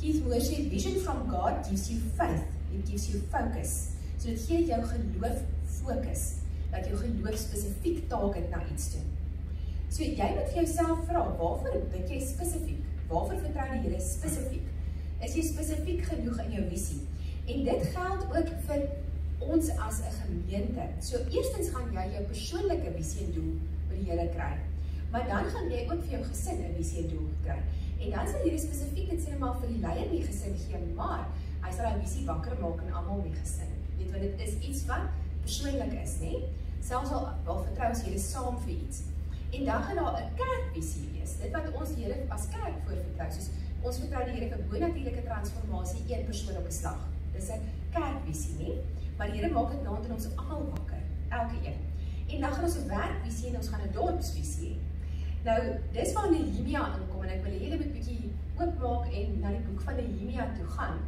Keith Moore sê, vision from God gives you faith, it gives you focus. So dit gee jou geloof fokus, dat jou geloof spesifiek taak het na iets toe. So jy moet vir jouself vra, waarvoor bid jy spesifiek? Waarvoor vertrou die Here spesifiek? Is jy spesifiek genoeg in jou visie? En dit geld ook vir ons as 'n gemeente. So eerstens gaan jy jou persoonlike visie en doel by die Here kry. Maar dan gaan jy ook vir jou gesin 'n visie en doel kry. En dan sal jy spesifiek dit sê maar vir die leier in die gesin gee, maar hy sal 'n visie wakker maak in almal in die gesin. Weet wat dit is iets wat persoonlik is, nê? Selfs al vertrou ons Here saam vir iets. En dan gaan daar 'n kerkvisie wees. Dit wat ons die Here as kerk voorvertrou, soos ons vertrou die Here vir bonatuurlike transformasie, een persoon op 'n slag. Dis 'n kerkvisie, nie? Maar die Here maak dit naand in ons almal wakker, elke een. En dan gaan ons 'n werkvisie en ons gaan 'n dorpsvisie hê. Nou, dis waar Nehemia inkom en ek wil julle 'n bietjie oopmaak en na die boek van Nehemia toe gaan.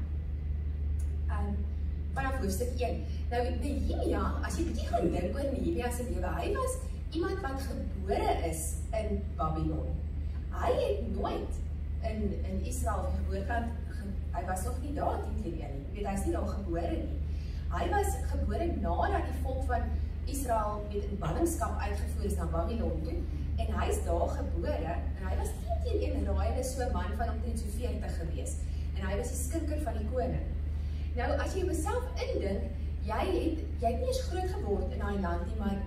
Vanaf hoofstuk 1. Nou, Nehemia, as jy bietjie gaan dink oor Nehemia se lewe, hy was iemand wat gebore is in Babylon. Hy het nooit in Israel geboorte, hy was nog nie daar 10 jaar nie. Weet, hy is nie daar gebore nie. Hy was gebore nadat die volk van Israel met in ballingskap uitgevoer is na Babylon toe. En hy is daar gebore en hy was teen raaiende so 'n man van omtrent so 40 gewees. En hy was die skinker van die koning. Nou as jy jouself indink, jy het nie eens groot geword in daai land nie, maar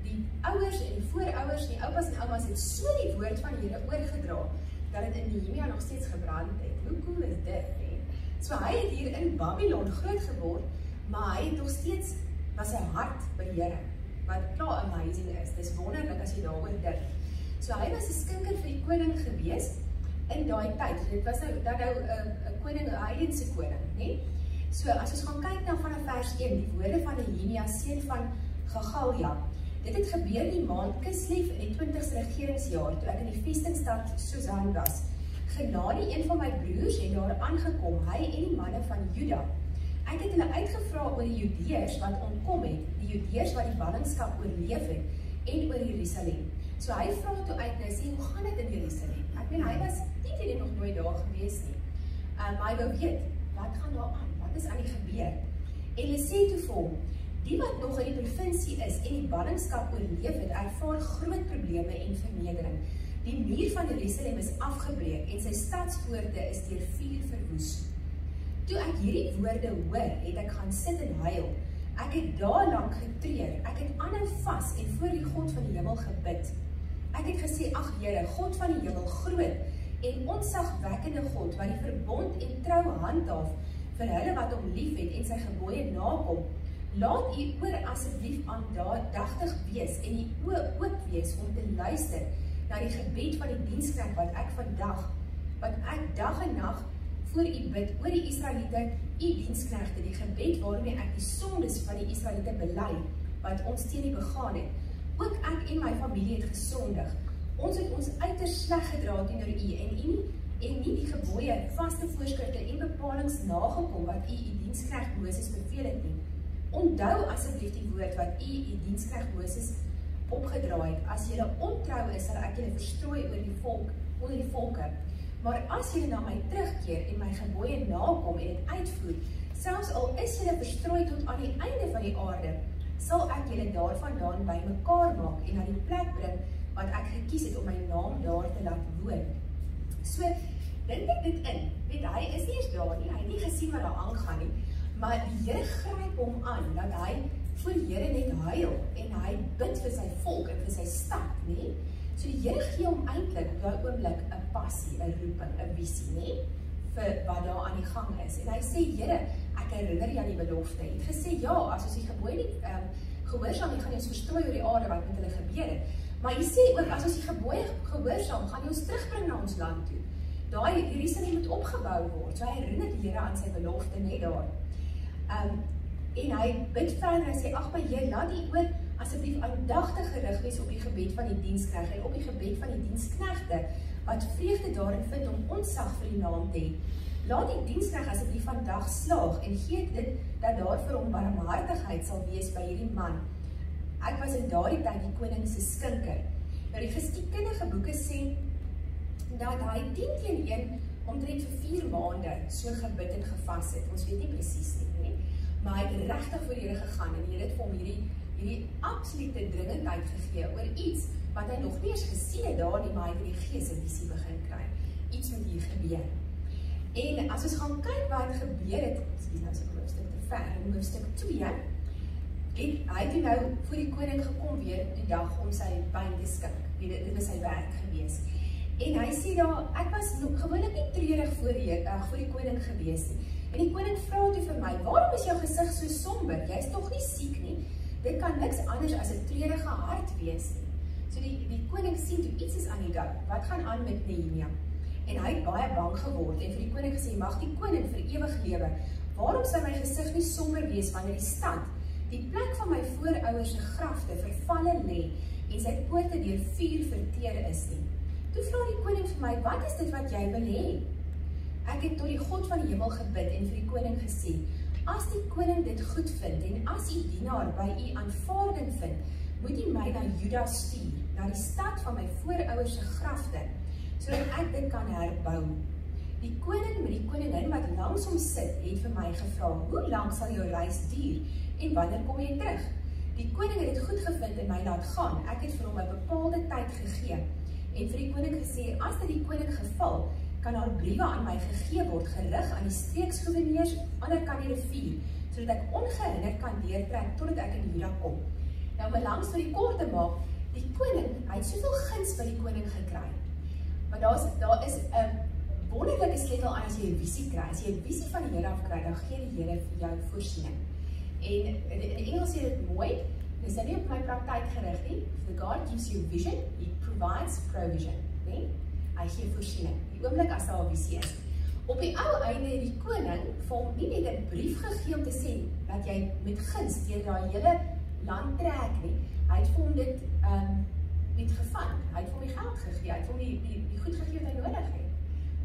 die ouers en die voorouers, die oupas en oumas het so die woord van die Here oorgedra dat dit in Nehemia nog steeds gebrand het. Hoe cool is dit, nee? So hy het hier in Babylon groot geword, maar hy het nog steeds, was sy hart by die Here, wat klaar amazing is. Dis wonderlik as jy daaroor dink. So hy was 'n skinker vir die koning gewees in daai tyd. Dit was nou 'n koning, 'n heidense koning, nee? So as ons gaan kyk nou vanaf vers 1, die woorde van Nehemia, seun van Gagalja. Dit het gebeur die maand Kislev in die 20ste regeringsjaar, toe ek in die vestingstad Susan was. Genade, een van my broers, het daar aangekom, hy en die manne van Juda. Ek het hulle uitgevra oor die Judeërs wat ontkom het, die Judeërs wat die ballingskap oorleef het, en oor Jerusalem. So hy vra toe uit, nou sê, hoe gaan dit in Jerusalem? Ek meen, hy was nie nog nooit daar gewees nie. Maar hy wou weet, wat gaan daar aan? Wat is aan die gebeur? En hulle sê toe vir hom, die wat nog in die provinsie is en die ballingskap oorleef het, ervaar groot probleme en vernedering. Die muur van Jerusalem is afgebreek en sy stadspoorte is deur vuur verwoes. Toe ek hierdie woorde hoor, het ek gaan sit en huil. Ek het daarlang getreur, ek het aanhou vas en voor die God van die hemel gebid. Ek het gesê, ag Here, God van die hemel, groot en ontzagwekkende God, wat die verbond en trou handhaaf vir hulle wat hom lief het en sy gebooie nakom. Laat u oor asseblief aandagtig wees en die oë oop wees om te luister na die gebed van die diensknegt wat ek dag en nag voor u bid oor die Israeliete, u diensknegte, die gebed waarmee ek die sondes van die Israeliete bely, wat ons teen u begaan het. Ook ek en my familie het gesondig. Ons het ons uiters sleg gedra teenoor u en nie die gebooie, vaste voorskrifte en bepalings nagekom wat u diensknegt Moses beveel het nie. Onthou asseblief die woord wat u diensknegt Moses opgedra het. As julle ontrou is, sal ek julle verstrooi oor die volke. Maar as julle na my terugkeer en my gebooie nakom en dit uitvoer, selfs al is julle verstrooi tot aan die einde van die aarde, sal ek julle daarvandaan bymekaar maak en na die plek bring wat ek gekies het om my naam daar te laat woon. So, dink ek dit in. Weet, hy is nie eens daar nie, hy het nie gesien wat daar aangaan nie, maar die Here gryp hom aan, dat hy voor die Here net huil, en hy bid vir sy volk en vir sy stad, nie? So die Here gee hom eintlik op daai oomblik 'n passie, 'n roeping, 'n visie, nie? Vir wat daar aan die gang is. En hy sê, Here, ek herinner jy aan die belofte. Hy het gesê, ja, as ons die gebooie nie gehoorsaam, nie gaan jy ons verstrooi oor die aarde wat met hulle gebeur het. Maar hy sê ook, as ons die gebooie gehoorsaam, gaan hy ons terugbring na ons land toe. Daai Jerusalem moet opgebou word. So hy herinner die Here aan sy belofte net daar. En hy bid verder en sê, ag my Heer, laat die ook asseblief aandagtig gerig wees op die gebed van die diensknegt en op die gebed van die diensknegte, wat vreugde daarin vind om ontzag vir die naam te hê. Laat die diensknegt asseblief vandag slaag en gee dit dat daar vir hom barmhartigheid sal wees by hierdie man. Ek was in daardie tyd die koning se skinker. Nou die geskiedkundige boeke sê dat hy 10-1 omtrent vir 4 maande so gebid en gevas het. Ons weet nie presies nie, maar hy het regtig voor die Here gegaan en die Here het vir hom hierdie absolute dringendheid gegee oor iets wat hy nog nie eens gesien het daar nie, maar hy het die Gees 'n visie begin kry. Iets moet hier gebeur. En as ons gaan kyk wat gebeur het, skielik nou so 'n hoofstuk te ver, in hoofstuk 2, hy het nou voor die koning gekom weer die dag om sy wyn te skink. Dit was sy werk gewees. En hy sê daar, ek was gewoonlik nie treurig voor die koning gewees nie. En die koning vra toe vir my, waarom is jou gesig so somber? Jy is tog nie siek nie. Dit kan niks anders as 'n treurige hart wees nie. So die koning sien toe iets is aan die gang. Wat gaan aan met Nehemia? En hy het baie bang geword en vir die koning gesê, mag die koning vir ewig lewe. Waarom sou my gesig nie somber wees wanneer die stad, die plek van my voorouers se grafte vervalle lê en sy poorte deur vuur verteer is nie? Toe vra die koning vir my, wat is dit wat jy wil hê? Ek het tot die God van die hemel gebid en vir die koning gesê, as die koning dit goed vind en as die dienaar by u aanvaarding vind, moet u my na Juda stuur, na die stad van my voorouers se grafte, sodat ek dit kan herbou. Die koning met die koningin wat langs hom sit, het vir my gevra, hoe lank sal jou reis duur en wanneer kom jy terug? Die koning het dit goed gevind en my laat gaan. Ek het vir hom 'n bepaalde tyd gegee en vir die koning gesê, as dit die koning geval, kan daar briewe aan my gegee word, gerig aan die streeksgouverneurs ander kant die rivier, sodat ek ongehinderd kan deurtrek totdat ek in Juda kom. Nou, om 'n lang storie kort te maak, die koning, hy het soveel guns by die koning gekry. Maar daar is 'n wonderlike sleutel aan as jy 'n visie kry. As jy 'n visie van die Here af kry, dan gee die Here vir jou voorsiening. En in Engels sê dit mooi, dis nou nie op my praktyk gerig nie. The God gives you vision, he provides provision, nee? Hy gee voorsiening. Die oomblik as daar 'n visie is. Op die ou einde het die koning vir hom nie net 'n brief gegee om te sê dat jy met guns deur daai hele land trek nie. Hy het vir hom dit met gevang. Hy het vir hom die geld gegee, hy het vir hom die goed gegee wat hy nodig het.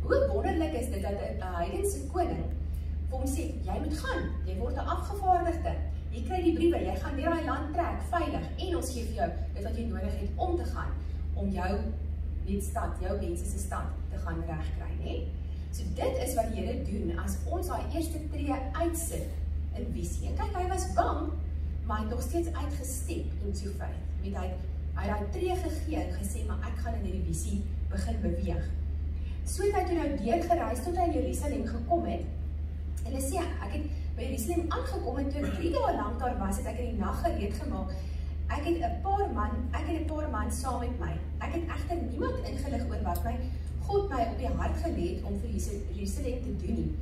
Hoe wonderlik is dit dat 'n heidense koning vir hom sê, jy moet gaan, jy word 'n afgevaardigde. Jy kry die briewe, jy gaan deur daai land trek veilig en ons gee vir jou dit wat jy nodig het om te gaan om jou stad, jou mense se stad te gaan regkry, né? So dit is wat die Here doen as ons daai eerste tree uitsit in visie. En kyk, hy was bang, maar hy het nog steeds uitgestep into faith. Hy het daai tree gegee en gesê, maar ek gaan in hierdie visie begin beweeg. So het hy toe nou deurgereis tot hy in Jerusalem gekom het. En hy sê, ek het by Jerusalem aangekom en toe 3 dae lank daar was, het ek in die nag gereed gemaak. Ek het 'n paar man saam met my. Ek het egter niemand ingelig oor wat God my op die hart gelê het om vir Jerusalem te doen nie.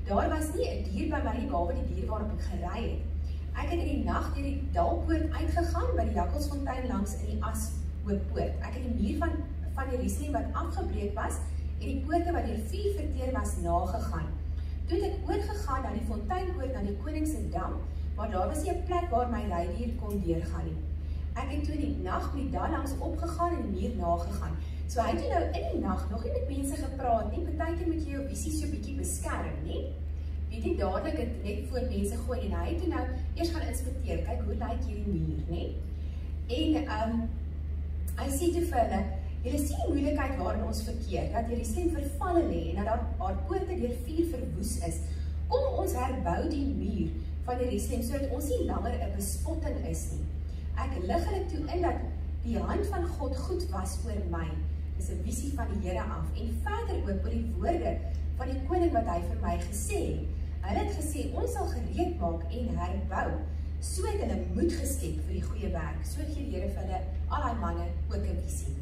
Daar was nie 'n dier by my nie, behalwe die dier waarop ek gery het. Ek het in die nag deur die dalpoort uitgegaan by die Jakkalsfontein langs in die Ashooppoort. Ek het die muur van Jerusalem wat afgebreek was en die poorte wat deur vuur verteer was nagegaan. Toe het ek oorgegaan na die fonteinpoort na die koning se dam, maar daar was nie 'n plek waar my rydier kon deurgaan nie. Ek het toe in die nag met die dam langs opgegaan en die muur nagegaan. So hy het toe nou in die nag nog nie met mense gepraat nie, partykeer moet jy jou visie so bietjie beskerm, nie? Weet nie dadelik dit net voor mense gooi en hy het toe nou eers gaan inspekteer, kyk hoe lyk hierdie muur, nie? En hy sê toe vir hulle, julle sien die moeilikheid waarin ons verkeer, dat Jerusalem vervalle lê en dat haar poorte deur vuur verwoes is. Kom ons herbou die muur van Jerusalem sodat ons nie langer 'n bespotting is nie. Ek lig hulle toe in dat die hand van God goed was oor my. Dis 'n visie van die Here af en verder ook oor die woorde van die koning wat hy vir my gesê het. Hulle het gesê ons sal gereed maak en herbou. So het hulle moed geskep vir die goeie werk. So gee die Here vir hulle al daai manne ook 'n visie.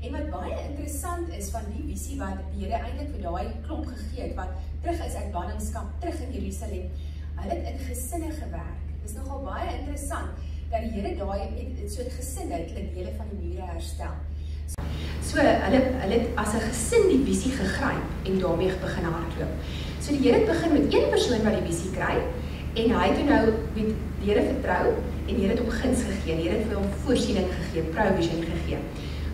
En wat baie interessant is van die visie wat die Here eintlik vir daai klomp gegee het wat terug is uit ballingskap, terug in Jerusalem. Hulle het in gesinne gewerk. Dis nogal baie interessant dat die Here daai met so 'n gesin het hulle dele van die mure herstel. So hulle het as 'n gesin die visie gegryp en daarmee begin hardloop. So die Here het begin met een persoon wat die visie kry en hy het nou met die Here vertrou en die Here het hom guns gegee. Die Here het vir hom voorsiening gegee, provision gegee.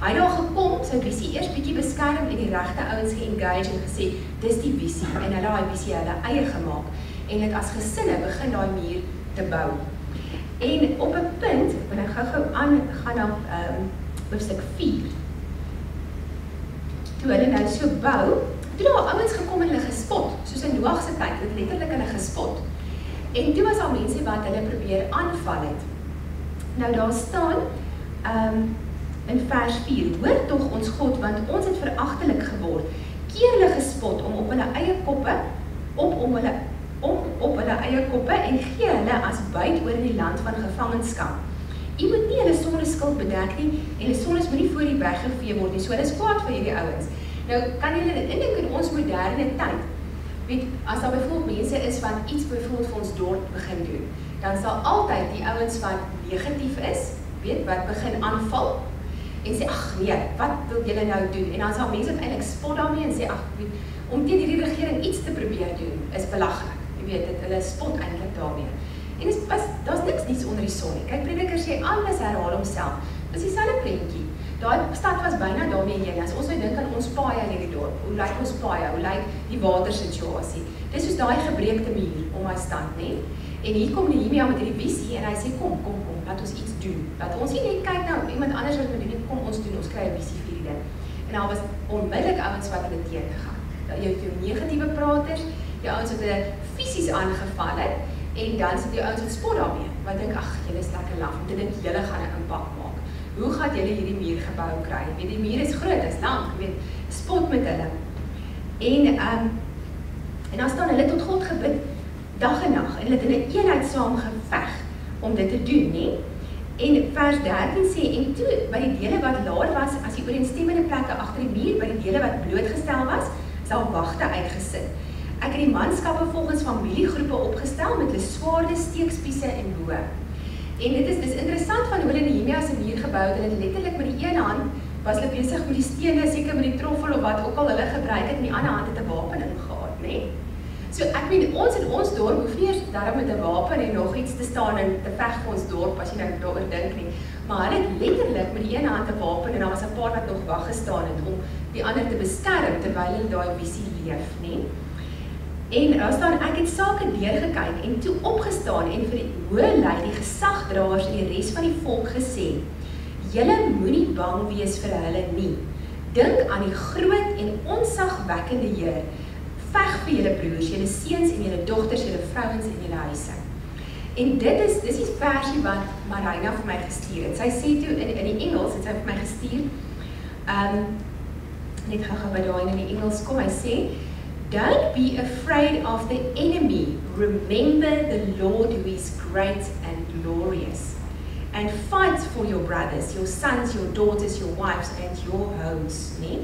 Hy het daar gekom, sy visie eers bietjie beskerm en die regte ouens ge-engage en gesê, dis die visie en hulle daai visie hulle eie gemaak en het as gesinne begin daai muur te bou. En op 'n punt, wanneer ek gou gaan na hoofstuk 4. Toe hulle nou so bou, toe daar ouens gekom en hulle gespot, soos in Noag se tyd, het letterlik hulle gespot. En toe was daar mense wat hulle probeer aanval het. Nou daar staan in vers 4, hoor tog ons God, want ons het veragtelik geword, keer hulle gespot om op hulle eie koppe, om op hulle eie koppe en gee hulle as buit oor in die land van gevangenskap. Jy moet nie hulle sondeskuld bedek nie en hulle sondes moet nie voor die weggevee word nie. So hulle is kwaad vir hierdie ouens. Nou kan julle dit indink in ons moderne tyd. Weet, as daar byvoorbeeld mense is wat iets byvoorbeeld vir ons dorp begin doen, dan sal altyd die ouens wat negatief is, weet, wat begin aanval en sê, ag nee, wat wil julle nou doen? En dan sal mense eintlik spot daarmee en sê, ag, om teen hierdie regering iets te probeer doen is belaglik. Jy weet dit, hulle spot eintlik daarmee. En daar's niks niets onder die son nie. Kyk, Prediker sê alles herhaal homself. Dis dieselfde prentjie. Daai stad was byna daarmee heen. As ons nou dink aan ons paaie in hierdie dorp, hoe lyk ons paaie? Hoe lyk die watersituasie? Dis soos daai gebreekte muur om my stand, nê? En hier kom Nehemia met hierdie visie en hy sê kom, laat ons iets doen. Laat ons nie net kyk nou iemand anders wat moet doen nie, kom ons doen, ons kry 'n visie vir hierdie ding. En daar was onmiddellik ouens wat hulle teëgegaan. Jou negatiewe praters, jou ouens wat hulle fisies aangeval het en dan sit jou ouens wat spot daarmee. Wat dink ag, julle is lekker laf, want dit julle gaan 'n impak maak. Hoe gaan julle hierdie muur gebou kry? Weet die muur is groot, is lank, weet, spot met hulle. En dan staan hulle tot God gebid dag en nag en hulle het in 'n eenheid saam geveg om dit te doen, nê? En vers 13 sê, en toe by die dele wat laer was, as die ooreenstemmende plekke agter die muur, by die dele wat blootgestel was, is daar wagte uitgesit. Ek het die manskappe volgens familiegroepe opgestel met hulle swaarde, steekspiese en boë. En dit is interessant van hoe hulle Nehemia se muur gebou het, hulle letterlik met die een hand was hulle besig met die stene, seker met die troffel of wat ook al hulle gebruik het, en die ander hand het 'n wapen ingehaat, né? So ek meen, ons in ons dorp hoef nie eers daarom met 'n wapen en nog iets te staan en te veg vir ons dorp as jy nou daaroor dink nie. Maar hulle het letterlik met die een hand 'n wapen en daar was 'n paar wat nog wag gestaan het om die ander te beskerm terwyl hulle daai visie leef, né? En daar staan, ek het sake deurgekyk en toe opgestaan en vir die hoë lei, die gesagdraers en die res van die volk gesê, julle moenie bang wees vir hulle nie. Dink aan die groot en onsagwekkende Here. Veg vir julle broers, julle seuns en julle dogters, julle vrouens en julle huise. En dis die versie wat Marina vir my gestuur het. Sy sê toe in die Engels het sy vir my gestuur. Net gou by daai in die Engels kom, hy sê, don't be afraid of the enemy. Remember the Lord who is great and glorious. And fight for your brothers, your sons, your daughters, your wives and your homes, nee?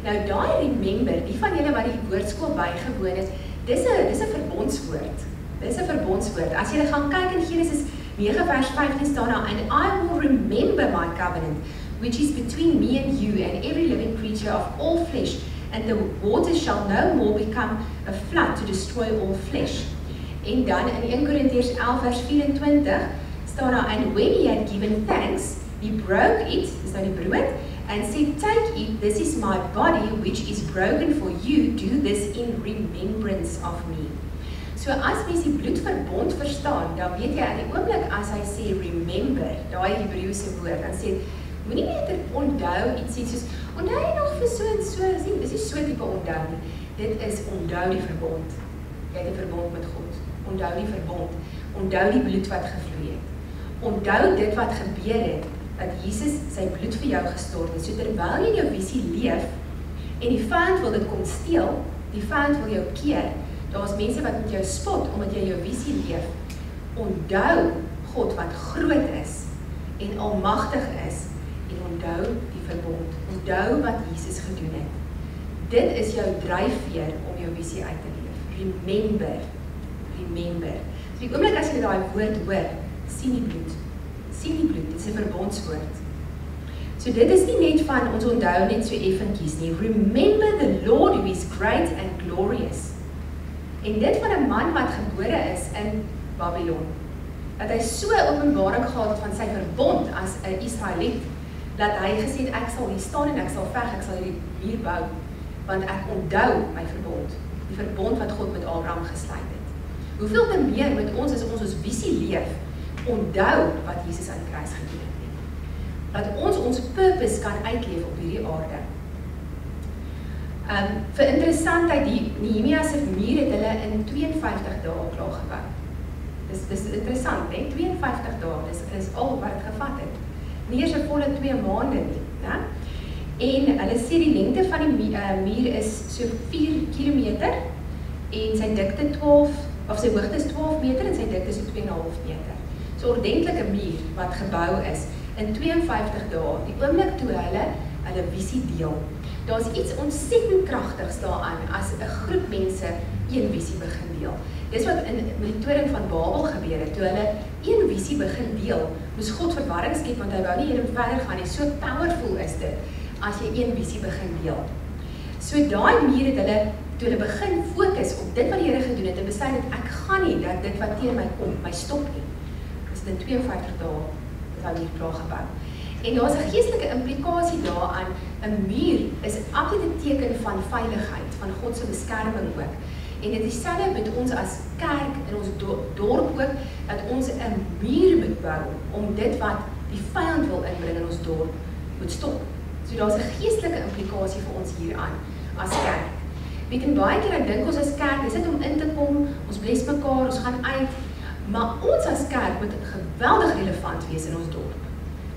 Nou daai remember, die van julle wat die woordskool bygewoon het, dis 'n verbondswoord. Dis 'n verbondswoord. As jy gaan kyk in Genesis 9 vers 15 staan daar, and I will remember my covenant, which is between me and you and every living creature of all flesh, and the waters shall no more become a flood to destroy all flesh. En dan in 1 Korintiërs 11 vers 24 staan daar, and when he had given thanks, he broke it, dis nou die brood, and said, take it, this is my body, which is broken for you, do this in remembrance of me. So as mens die bloedverbond verstaan, dan weet jy, aan die oomblik as hy sê, remember, daai Hebreëse woord, dan sê, moenie net onthou iets sê, soos, onthou jy nog vir so en so, sien, dis nie so type onthou nie, dit is onthou die verbond, jy het 'n verbond met God, onthou die verbond, onthou die bloed wat gevloei het, onthou dit wat gebeur het, dat Jesus sy bloed vir jou gestort het. So terwyl jy in jou visie leef en die vyand wil dit kom steel, die vyand wil jou keer, daar's mense wat met jou spot omdat jy jou visie leef. Onthou God wat groot is en almagtig is en onthou die verbond. Onthou wat Jesus gedoen het. Dit is jou dryfveer om jou visie uit te leef. Remember. Remember. So die oomblik as jy daai woord hoor, sien die bloed. Sien die bloed, dit is 'n verbondswoord. So dit is nie net van ons onthou net so effentjies nie. Remember the Lord who is great and glorious. En dit van 'n man wat gebore is in Babylon, dat hy so openbaring gehad het van sy verbond as 'n Israeliet, dat hy gesê het, ek sal hier staan en ek sal veg, ek sal hierdie muur bou, want ek onthou my verbond, die verbond wat God met Abraham gesluit het. Hoeveel te meer met ons as ons visie leef, onthou wat Jesus aan die kruis gedoen het. Dat ons purpose kan uitleef op hierdie aarde. Vir interessantheid, die Nehemia se muur het hulle in 52 dae klaar gebou. Dis interessant, hè? 52 dae, dis al wat het gevat het. Nie eers 'n volle 2 maande nie, né? En hulle sê die lengte van die muur is so 4 kilometer en sy dikte 12, of sy hoogte is 12 meter en sy dikte so 2,5 meter. So ordentlike muur wat gebou is in 52 dae, die oomblik toe hulle visie deel. Daar's iets ontsettend kragtigs daaraan as 'n groep mense een visie begin deel. Dis wat met die toring van Babel gebeur het, toe hulle een visie begin deel, moes God verwarring skep want hy wou nie hierin verder gaan nie. So powerful is dit as jy een visie begin deel. So daai muur het hulle, toe hulle begin fokus op dit wat die Here gedoen het en besluit dat ek gaan nie dat dit wat teen my kom, my stop nie. Dis in 52 dae dat hulle hier klaar gebou. En daar's 'n geestelike implikasie daaraan. 'n Muur is altyd 'n teken van veiligheid, van God se beskerming ook. En dit is dieselfde met ons as kerk in ons dorp ook, dat ons 'n muur moet bou om dit wat die vyand wil inbring in ons dorp moet stop. So daar's 'n geestelike implikasie vir ons hieraan as kerk. Weet en baie keer dink ons as kerk, dis net om in te kom, ons bless mekaar, ons gaan uit, maar ons as kerk moet geweldig relevant wees in ons dorp.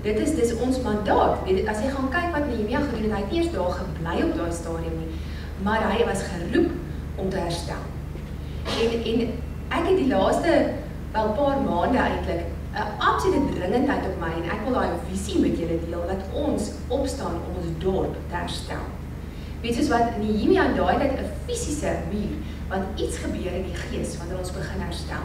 Dis ons mandaat. As jy gaan kyk wat Nehemia gedoen het, hy het eers daar gebly op daai stadium nie, maar hy was geroep om te herstel. En ek het die laaste wel paar maande eintlik absolute dringendheid op my en ek wil daai visie met julle deel dat ons opstaan om ons dorp te herstel. Weet soos wat Nehemia in daai tyd 'n fisiese muur, want iets gebeur in die gees wanneer ons begin herstel.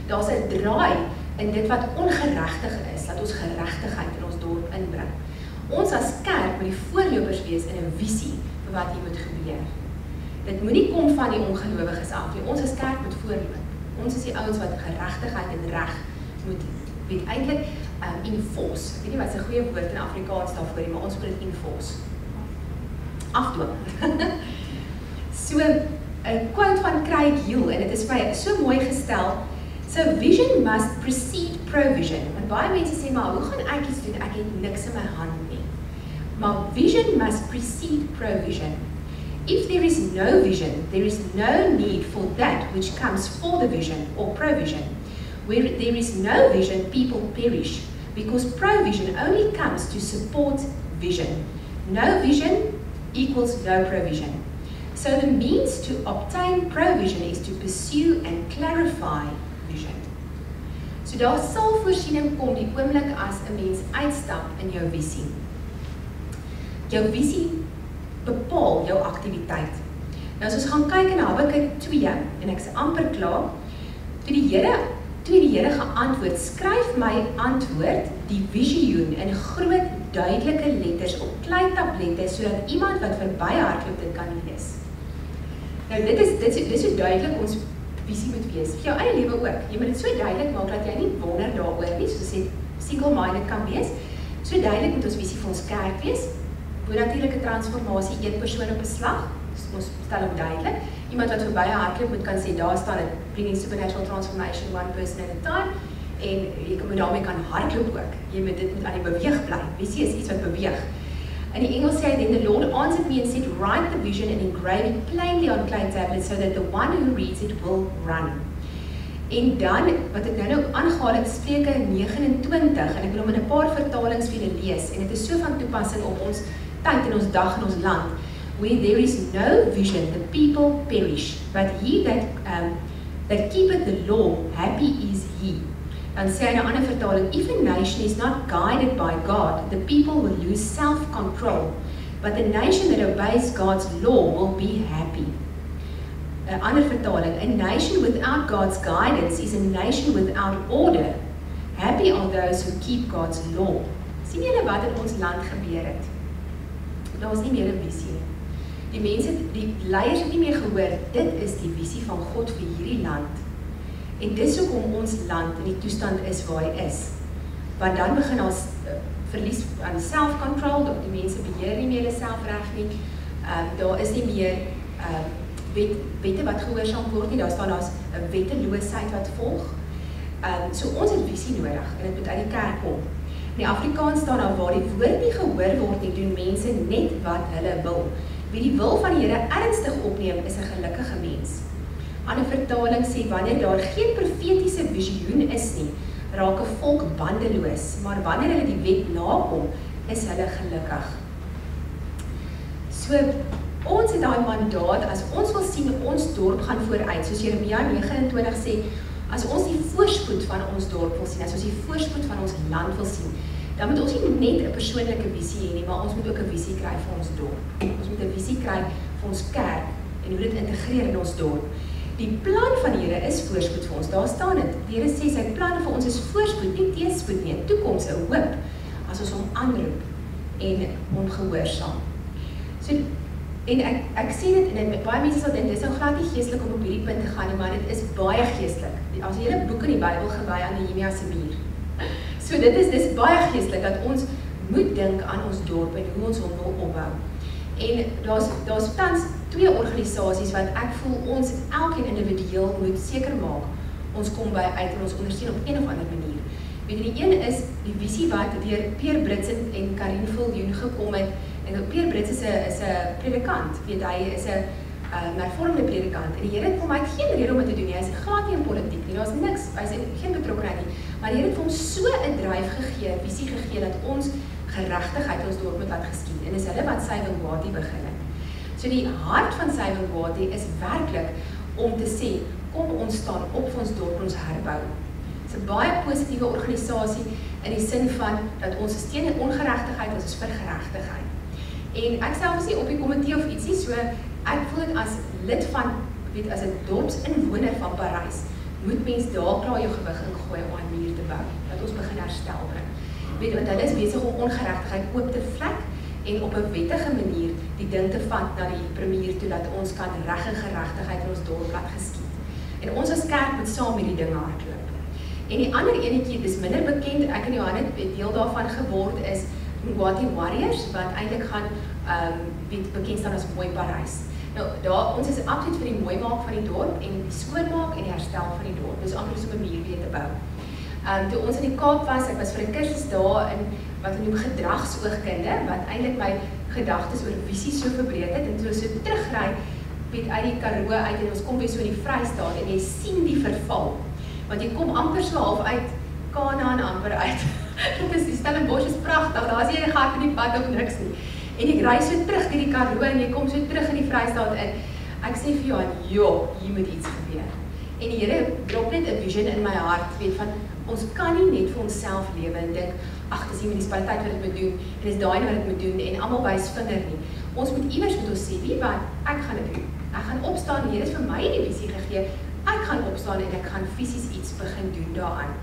Daar's 'n draai in dit wat ongeregtig is, dat ons geregtigheid in ons dorp inbring. Ons as kerk moet die voorlopers wees in 'n visie vir wat hier moet gebeur. Dit moenie kom van die ongelowiges af nie. Ons as kerk moet voorloop. Ons is die ouens wat geregtigheid en reg moet weet eintlik enforce. Ek weet nie wat 'n goeie woord in Afrikaans daarvoor nie, maar ons moet dit enforce. Afdwing. So 'n quote van Craig Hill en dit is vir my so mooi gestel. So vision must precede provision. Want baie mense sê maar hoe gaan ek iets doen? Ek het niks in my hand nie. Maar vision must precede provision. If there is no vision, there is no need for that which comes for the vision or provision. Where there is no vision, people perish, because provision only comes to support vision. No vision equals no provision. So the means to obtain provision is to pursue and clarify vision. So daar sal voorsiening kom die oomblik as 'n mens uitstap in jou visie. Jou visie bepaal jou aktiwiteit. Nou as ons gaan kyk in Habakuk 2 en ek's amper klaar, toe die Here geantwoord, skryf my antwoord die visioen in groot duidelike letters op klein tablette sodat iemand wat verbyhardloop dit kan lees. Nou dit is so duidelik ons visie moet wees. Vir jou eie lewe ook. Jy moet dit so duidelik maak dat jy nie wonder daaroor nie, soos dit single-minded kan wees. So duidelik moet ons visie vir ons kerk wees. Natuurlike transformasie, een persoon op 'n slag, ons stel hom duidelik. Iemand wat verby hardloop moet kan sê, daar staan dit, bringing supernatural transformation one person at a time, en jy moet daarmee kan hardloop ook. Dit moet aan die beweeg bly. Visie is iets wat beweeg. In die Engels sê hy, then the Lord answered me and said, write the vision and engrave it plainly on clay tablets so that the one who reads it will run. En dan, wat ek nou aangehaal het, Spreuke 29, en ek wil hom in 'n paar vertalings vir julle lees, en dit is so van toepassing op ons tyd in ons dag in ons land. Where there is no vision, the people perish, but he that keepeth the law, happy is he. Dan sê hy in 'n ander vertaling, if a nation is not guided by God, the people will lose self-control, but the nation that obeys God's law will be happy. 'n Ander vertaling, a nation without God's guidance is a nation without order. Happy are those who keep God's law. Sien julle wat in ons land gebeur het? Daar is nie meer 'n visie nie. Die mense, die leiers het nie meer gehoor, dit is die visie van God vir hierdie land. En dis hoekom ons land in die toestand is waar hy is. Want dan begin ons verlies aan self-control, dat die mense beheer nie meer hulle self reg nie. Daar is nie meer wette wat gehoorsaam word nie, daar's 'n wetteloosheid wat volg. So ons het visie nodig en dit moet uit die kerk kom. In die Afrikaans staan daar waar die woord nie gehoor word nie, doen mense net wat hulle wil. Wie die wil van die Here ernstig opneem, is 'n gelukkige mens. Ander vertaling sê, wanneer daar geen profetiese visioen is nie, raak 'n volk bandeloos, maar wanneer hulle die wet nakom, is hulle gelukkig. So, ons het daai mandaat, as ons wil sien ons dorp gaan vooruit, soos Jeremia 29 sê, as ons die voorspoed van ons dorp wil sien, as ons die voorspoed van ons land wil sien, dan moet ons nie net 'n persoonlike visie hê nie, maar ons moet ook 'n visie kry vir ons dorp. Ons moet 'n visie kry vir ons kerk en hoe dit integreer in ons dorp. Die plan van die Here is voorspoed vir ons. Daar staan dit. Die Here sê sy plan vir ons is voorspoed, nie teenspoed nie, 'n toekoms, 'n hoop, as ons hom aanroep en hom gehoorsaam. So, en ek sê dit, en baie mense sal dink, dit is nou glad nie geestelik om op hierdie punt te gaan nie, maar dit is baie geestelik. As jy 'n hele boek in die Bybel gewy aan Nehemia se muur. So dis baie geestelik, dat ons moet dink aan ons dorp en hoe ons hom wil opbou. En daar's tans 2 organisasies wat ek voel ons elkeen individueel moet seker maak, ons kom by uit en ons ondersteun op een of ander manier. Weet jy, die een is die visie wat deur Pierre Brits en Karin Viljoen gekom het, en Pierre Brits is 'n predikant, weet hy is 'n hervormde predikant, en die Here het hom uit geen rede om dit te doen nie, hy is glad nie in politiek nie, daar's niks, hy is geen betrokkenheid nie, maar die Here het hom so 'n dryf gegee, visie gegee, dat ons geregtigheid ons dorp moet laat geskied, en dis hulle wat Saving Water begin het. So die hart van Saving Water is werklik om te sê, kom ons staan op vir ons dorp, ons herbou. Dit is 'n baie positiewe organisasie in die sin van dat ons is teen ongeregtigheid, ons is vir geregtigheid. En ek self is nie op die komitee of ietsie, so ek voel dit as lid van, as 'n dorpsinwoner van Parys, moet mens daar klaar jou gewig ingooi om 'n muur te bou, dat ons begin herstel bring. Want hulle is besig om ongeregtigheid oop te vlek en op 'n wettige manier die ding te vat na die premier toe, dat ons kan reg en geregtigheid in ons dorp laat geskied. En ons as kerk moet saam met die ding hardloop. En die ander enetjie, dis minder bekend, ek en Johan het deel daarvan geword, is Ngwati Warriors, wat eintlik gaan bekend staan as Mooi Parys. Nou, ons is absoluut vir die mooi maak van die dorp en die skoonmaak en die herstel van die dorp. Dus amper om 'n muur weer te bou. Toe ons in die Kaap was, ek was vir 'n kursus daar in wat ons noem gedragsoogkunde, wat eintlik my gedagtes oor visie so verbreed het, en toe so terugry uit die Karoo uit en ons kom weer so in die Vrystaat en jy sien die verval. Want jy kom amper so half uit Kanaan amper uit. Dit is die Stellenbosch is pragtig, daar is nie 'n gat in die pad of niks nie. En ek ry so terug deur die Karoo en jy kom so terug in die Vrystaat in. Ek sê vir Johan, hier moet iets gebeur. En die Here drop net 'n vision in my hart, weet van ons kan nie net vir onsself lewe en dink, ag, dis die munisipaliteit wat dit moet doen en dis daai wat dit moet doen en almal wys vinger nie. Ons moet iewers met ons sê, wie wat, ek gaan dit doen. Ek gaan opstaan, die Here het vir my die visie gegee. Ek gaan opstaan en ek gaan fisies iets begin doen daaraan.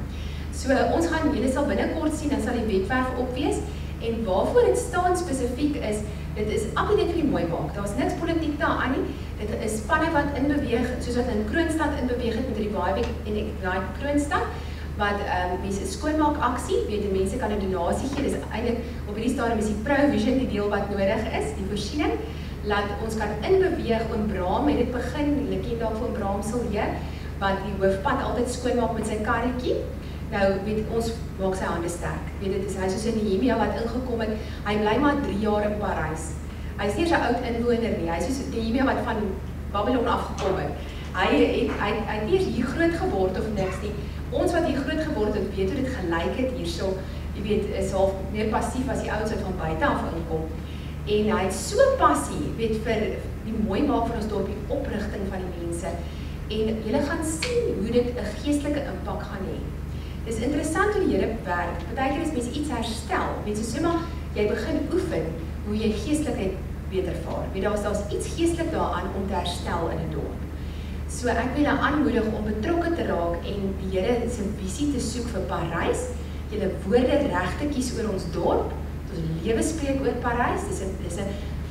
So ons gaan, julle sal binnekort sien, dan sal die webwerf op wees. En waarvoor dit staan spesifiek is, dit is absoluut net vir die mooi maak. Daar's niks politiek daaraan nie. Dit is spanne wat inbeweeg, soos wat in Kroonstad inbeweeg het met Revive en Ignite Kroonstad, wat mense skoonmaak aksie, weet jy, mense kan 'n donasie gee. Dis eintlik op hierdie stadium is die Provision die deel wat nodig is, die voorsiening, laat ons kan inbeweeg. Oom Braam het dit begin, hulle ken daarvoor Oom Braam Silje, wat die hoofpad altyd skoonmaak met sy karretjie. Nou, weet ons maak sy hande sterk. Weet dit is hy soos 'n Nehemia wat ingekom het. Hy bly maar 3 jaar in Parys. Hy is nie so 'n oud inwoner nie. Hy is soos Nehemia wat van Babylon afgekom het. Hy het nie hier groot geword of niks nie. Ons wat hier groot geword het, weet hoe dit gelyk het hierso. Jy weet, is half meer passief as die ouens wat van buite af inkom. En hy het so passie, weet, vir die mooi maak van ons dorp, die oprigting van die mense. En julle gaan sien hoe dit 'n geestelike impak gaan hê. Dis interessant hoe die Here werk. Partykeer as mense iets herstel, mense sê maar jy begin oefen hoe jy geestelikheid beter vaar. Weet daar's iets geestelik daaraan om te herstel in 'n dorp. So ek wil julle aanmoedig om betrokke te raak en die Here se visie te soek vir Parys. Julle woorde reg te kies oor ons dorp. Ons lewe spreek oor Parys.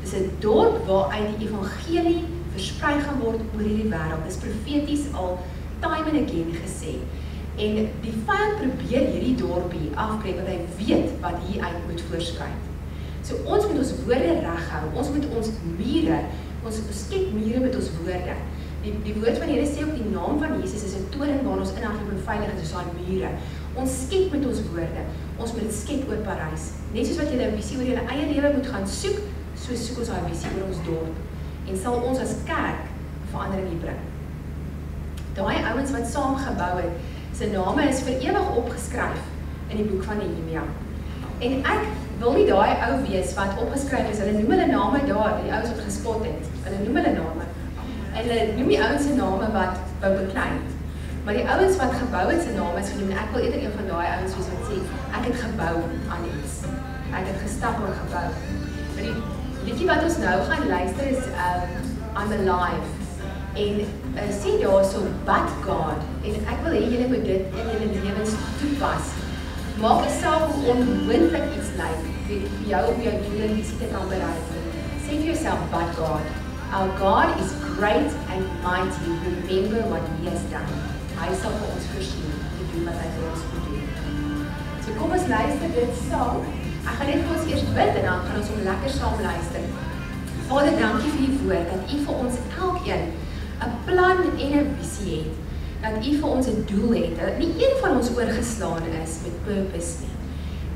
Dis 'n dorp waaruit die evangelie versprei gaan word oor hierdie wêreld. Dis profeties al time and again gesê. En die vyand probeer hierdie dorpie afbreek want hy weet wat hier uit moet voorskyn. So ons moet ons woorde reghou. Ons moet ons mure, ons skep mure met ons woorde. Die woord van die Here sê ook die naam van Jesus is 'n toring waar ons inhardloop en veilig is, soos daai mure. Ons skep met ons woorde. Ons moet dit skep oor Parys. Net soos wat jy 'n visie oor jou eie lewe moet gaan soek, so soek ons daai visie oor ons dorp. En sal ons as kerk verandering hier bring. Daai ouens wat saam gebou het, sy name is vir ewig opgeskryf in die boek van Nehemia. En ek wil nie daai ou wees wat opgeskryf is. Hulle noem hulle name daar, die ouens wat gespot het. Hulle noem hulle name. En hulle noem die ouens se name wat wou beklein. Maar die ouens wat gebou het se name is genoem. Ek wil eerder een van daai ouens wees wat sê ek het gebou aan iets. Ek het gestap en gebou. Maar die liedjie wat ons nou gaan luister is I'm Alive. En sê daar so, but God, en ek wil hê julle moet dit in julle lewens toepas. Maak nie saak hoe onmoontlik iets lyk, vir jou om jou doel en visie te kan bereik. Sê vir jouself, but God. Our God is great and mighty. Remember what He has done. Hy sal vir ons voorsien te doen wat hy vir ons moet doen. So kom ons luister dit saam. Ek gaan net vir ons eers bid en dan gaan ons hom lekker saam luister. Vader, dankie vir die woord, dat U vir ons elkeen 'n plan en 'n visie het, dat U vir ons 'n doel het, dat nie een van ons oorgeslaan is met purpose nie.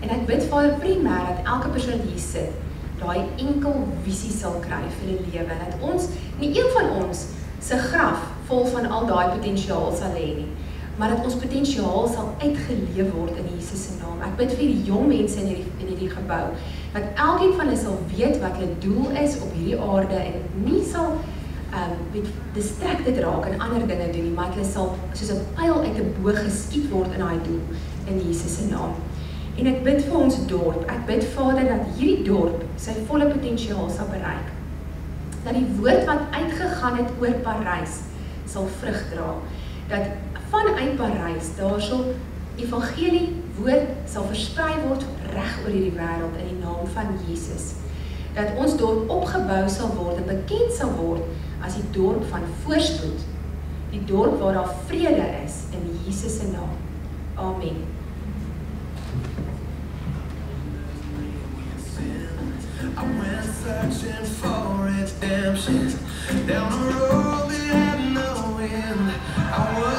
En ek bid Vader primêr dat elke persoon hier sit, daai enkel visie sal kry vir die lewe, dat ons, nie een van ons se graf vol van al daai potensiaal sal hê nie, maar dat ons potensiaal sal uitgeleef word in Jesus se naam. Ek bid vir die jong mense in hierdie gebou, dat elkeen van hulle sal weet wat hulle doel is op hierdie aarde en nie sal met distracted raak en ander dinge doen nie, maar hulle sal soos 'n pyl uit 'n boog geskiet word in daai doel in Jesus se naam. En ek bid vir ons dorp. Ek bid Vader dat hierdie dorp sy volle potensiaal sal bereik. Dat die woord wat uitgegaan het oor Parys sal vrug dra. Dat vanuit Parys daarso evangelie woord sal versprei word reg oor hierdie wêreld in die naam van Jesus. Dat ons dorp opgebou sal word en bekend sal word as die dorp van voorspoed. Die dorp waar daar vrede is in Jesus se naam. Amen. I went searching for redemption down a road that had no end. I was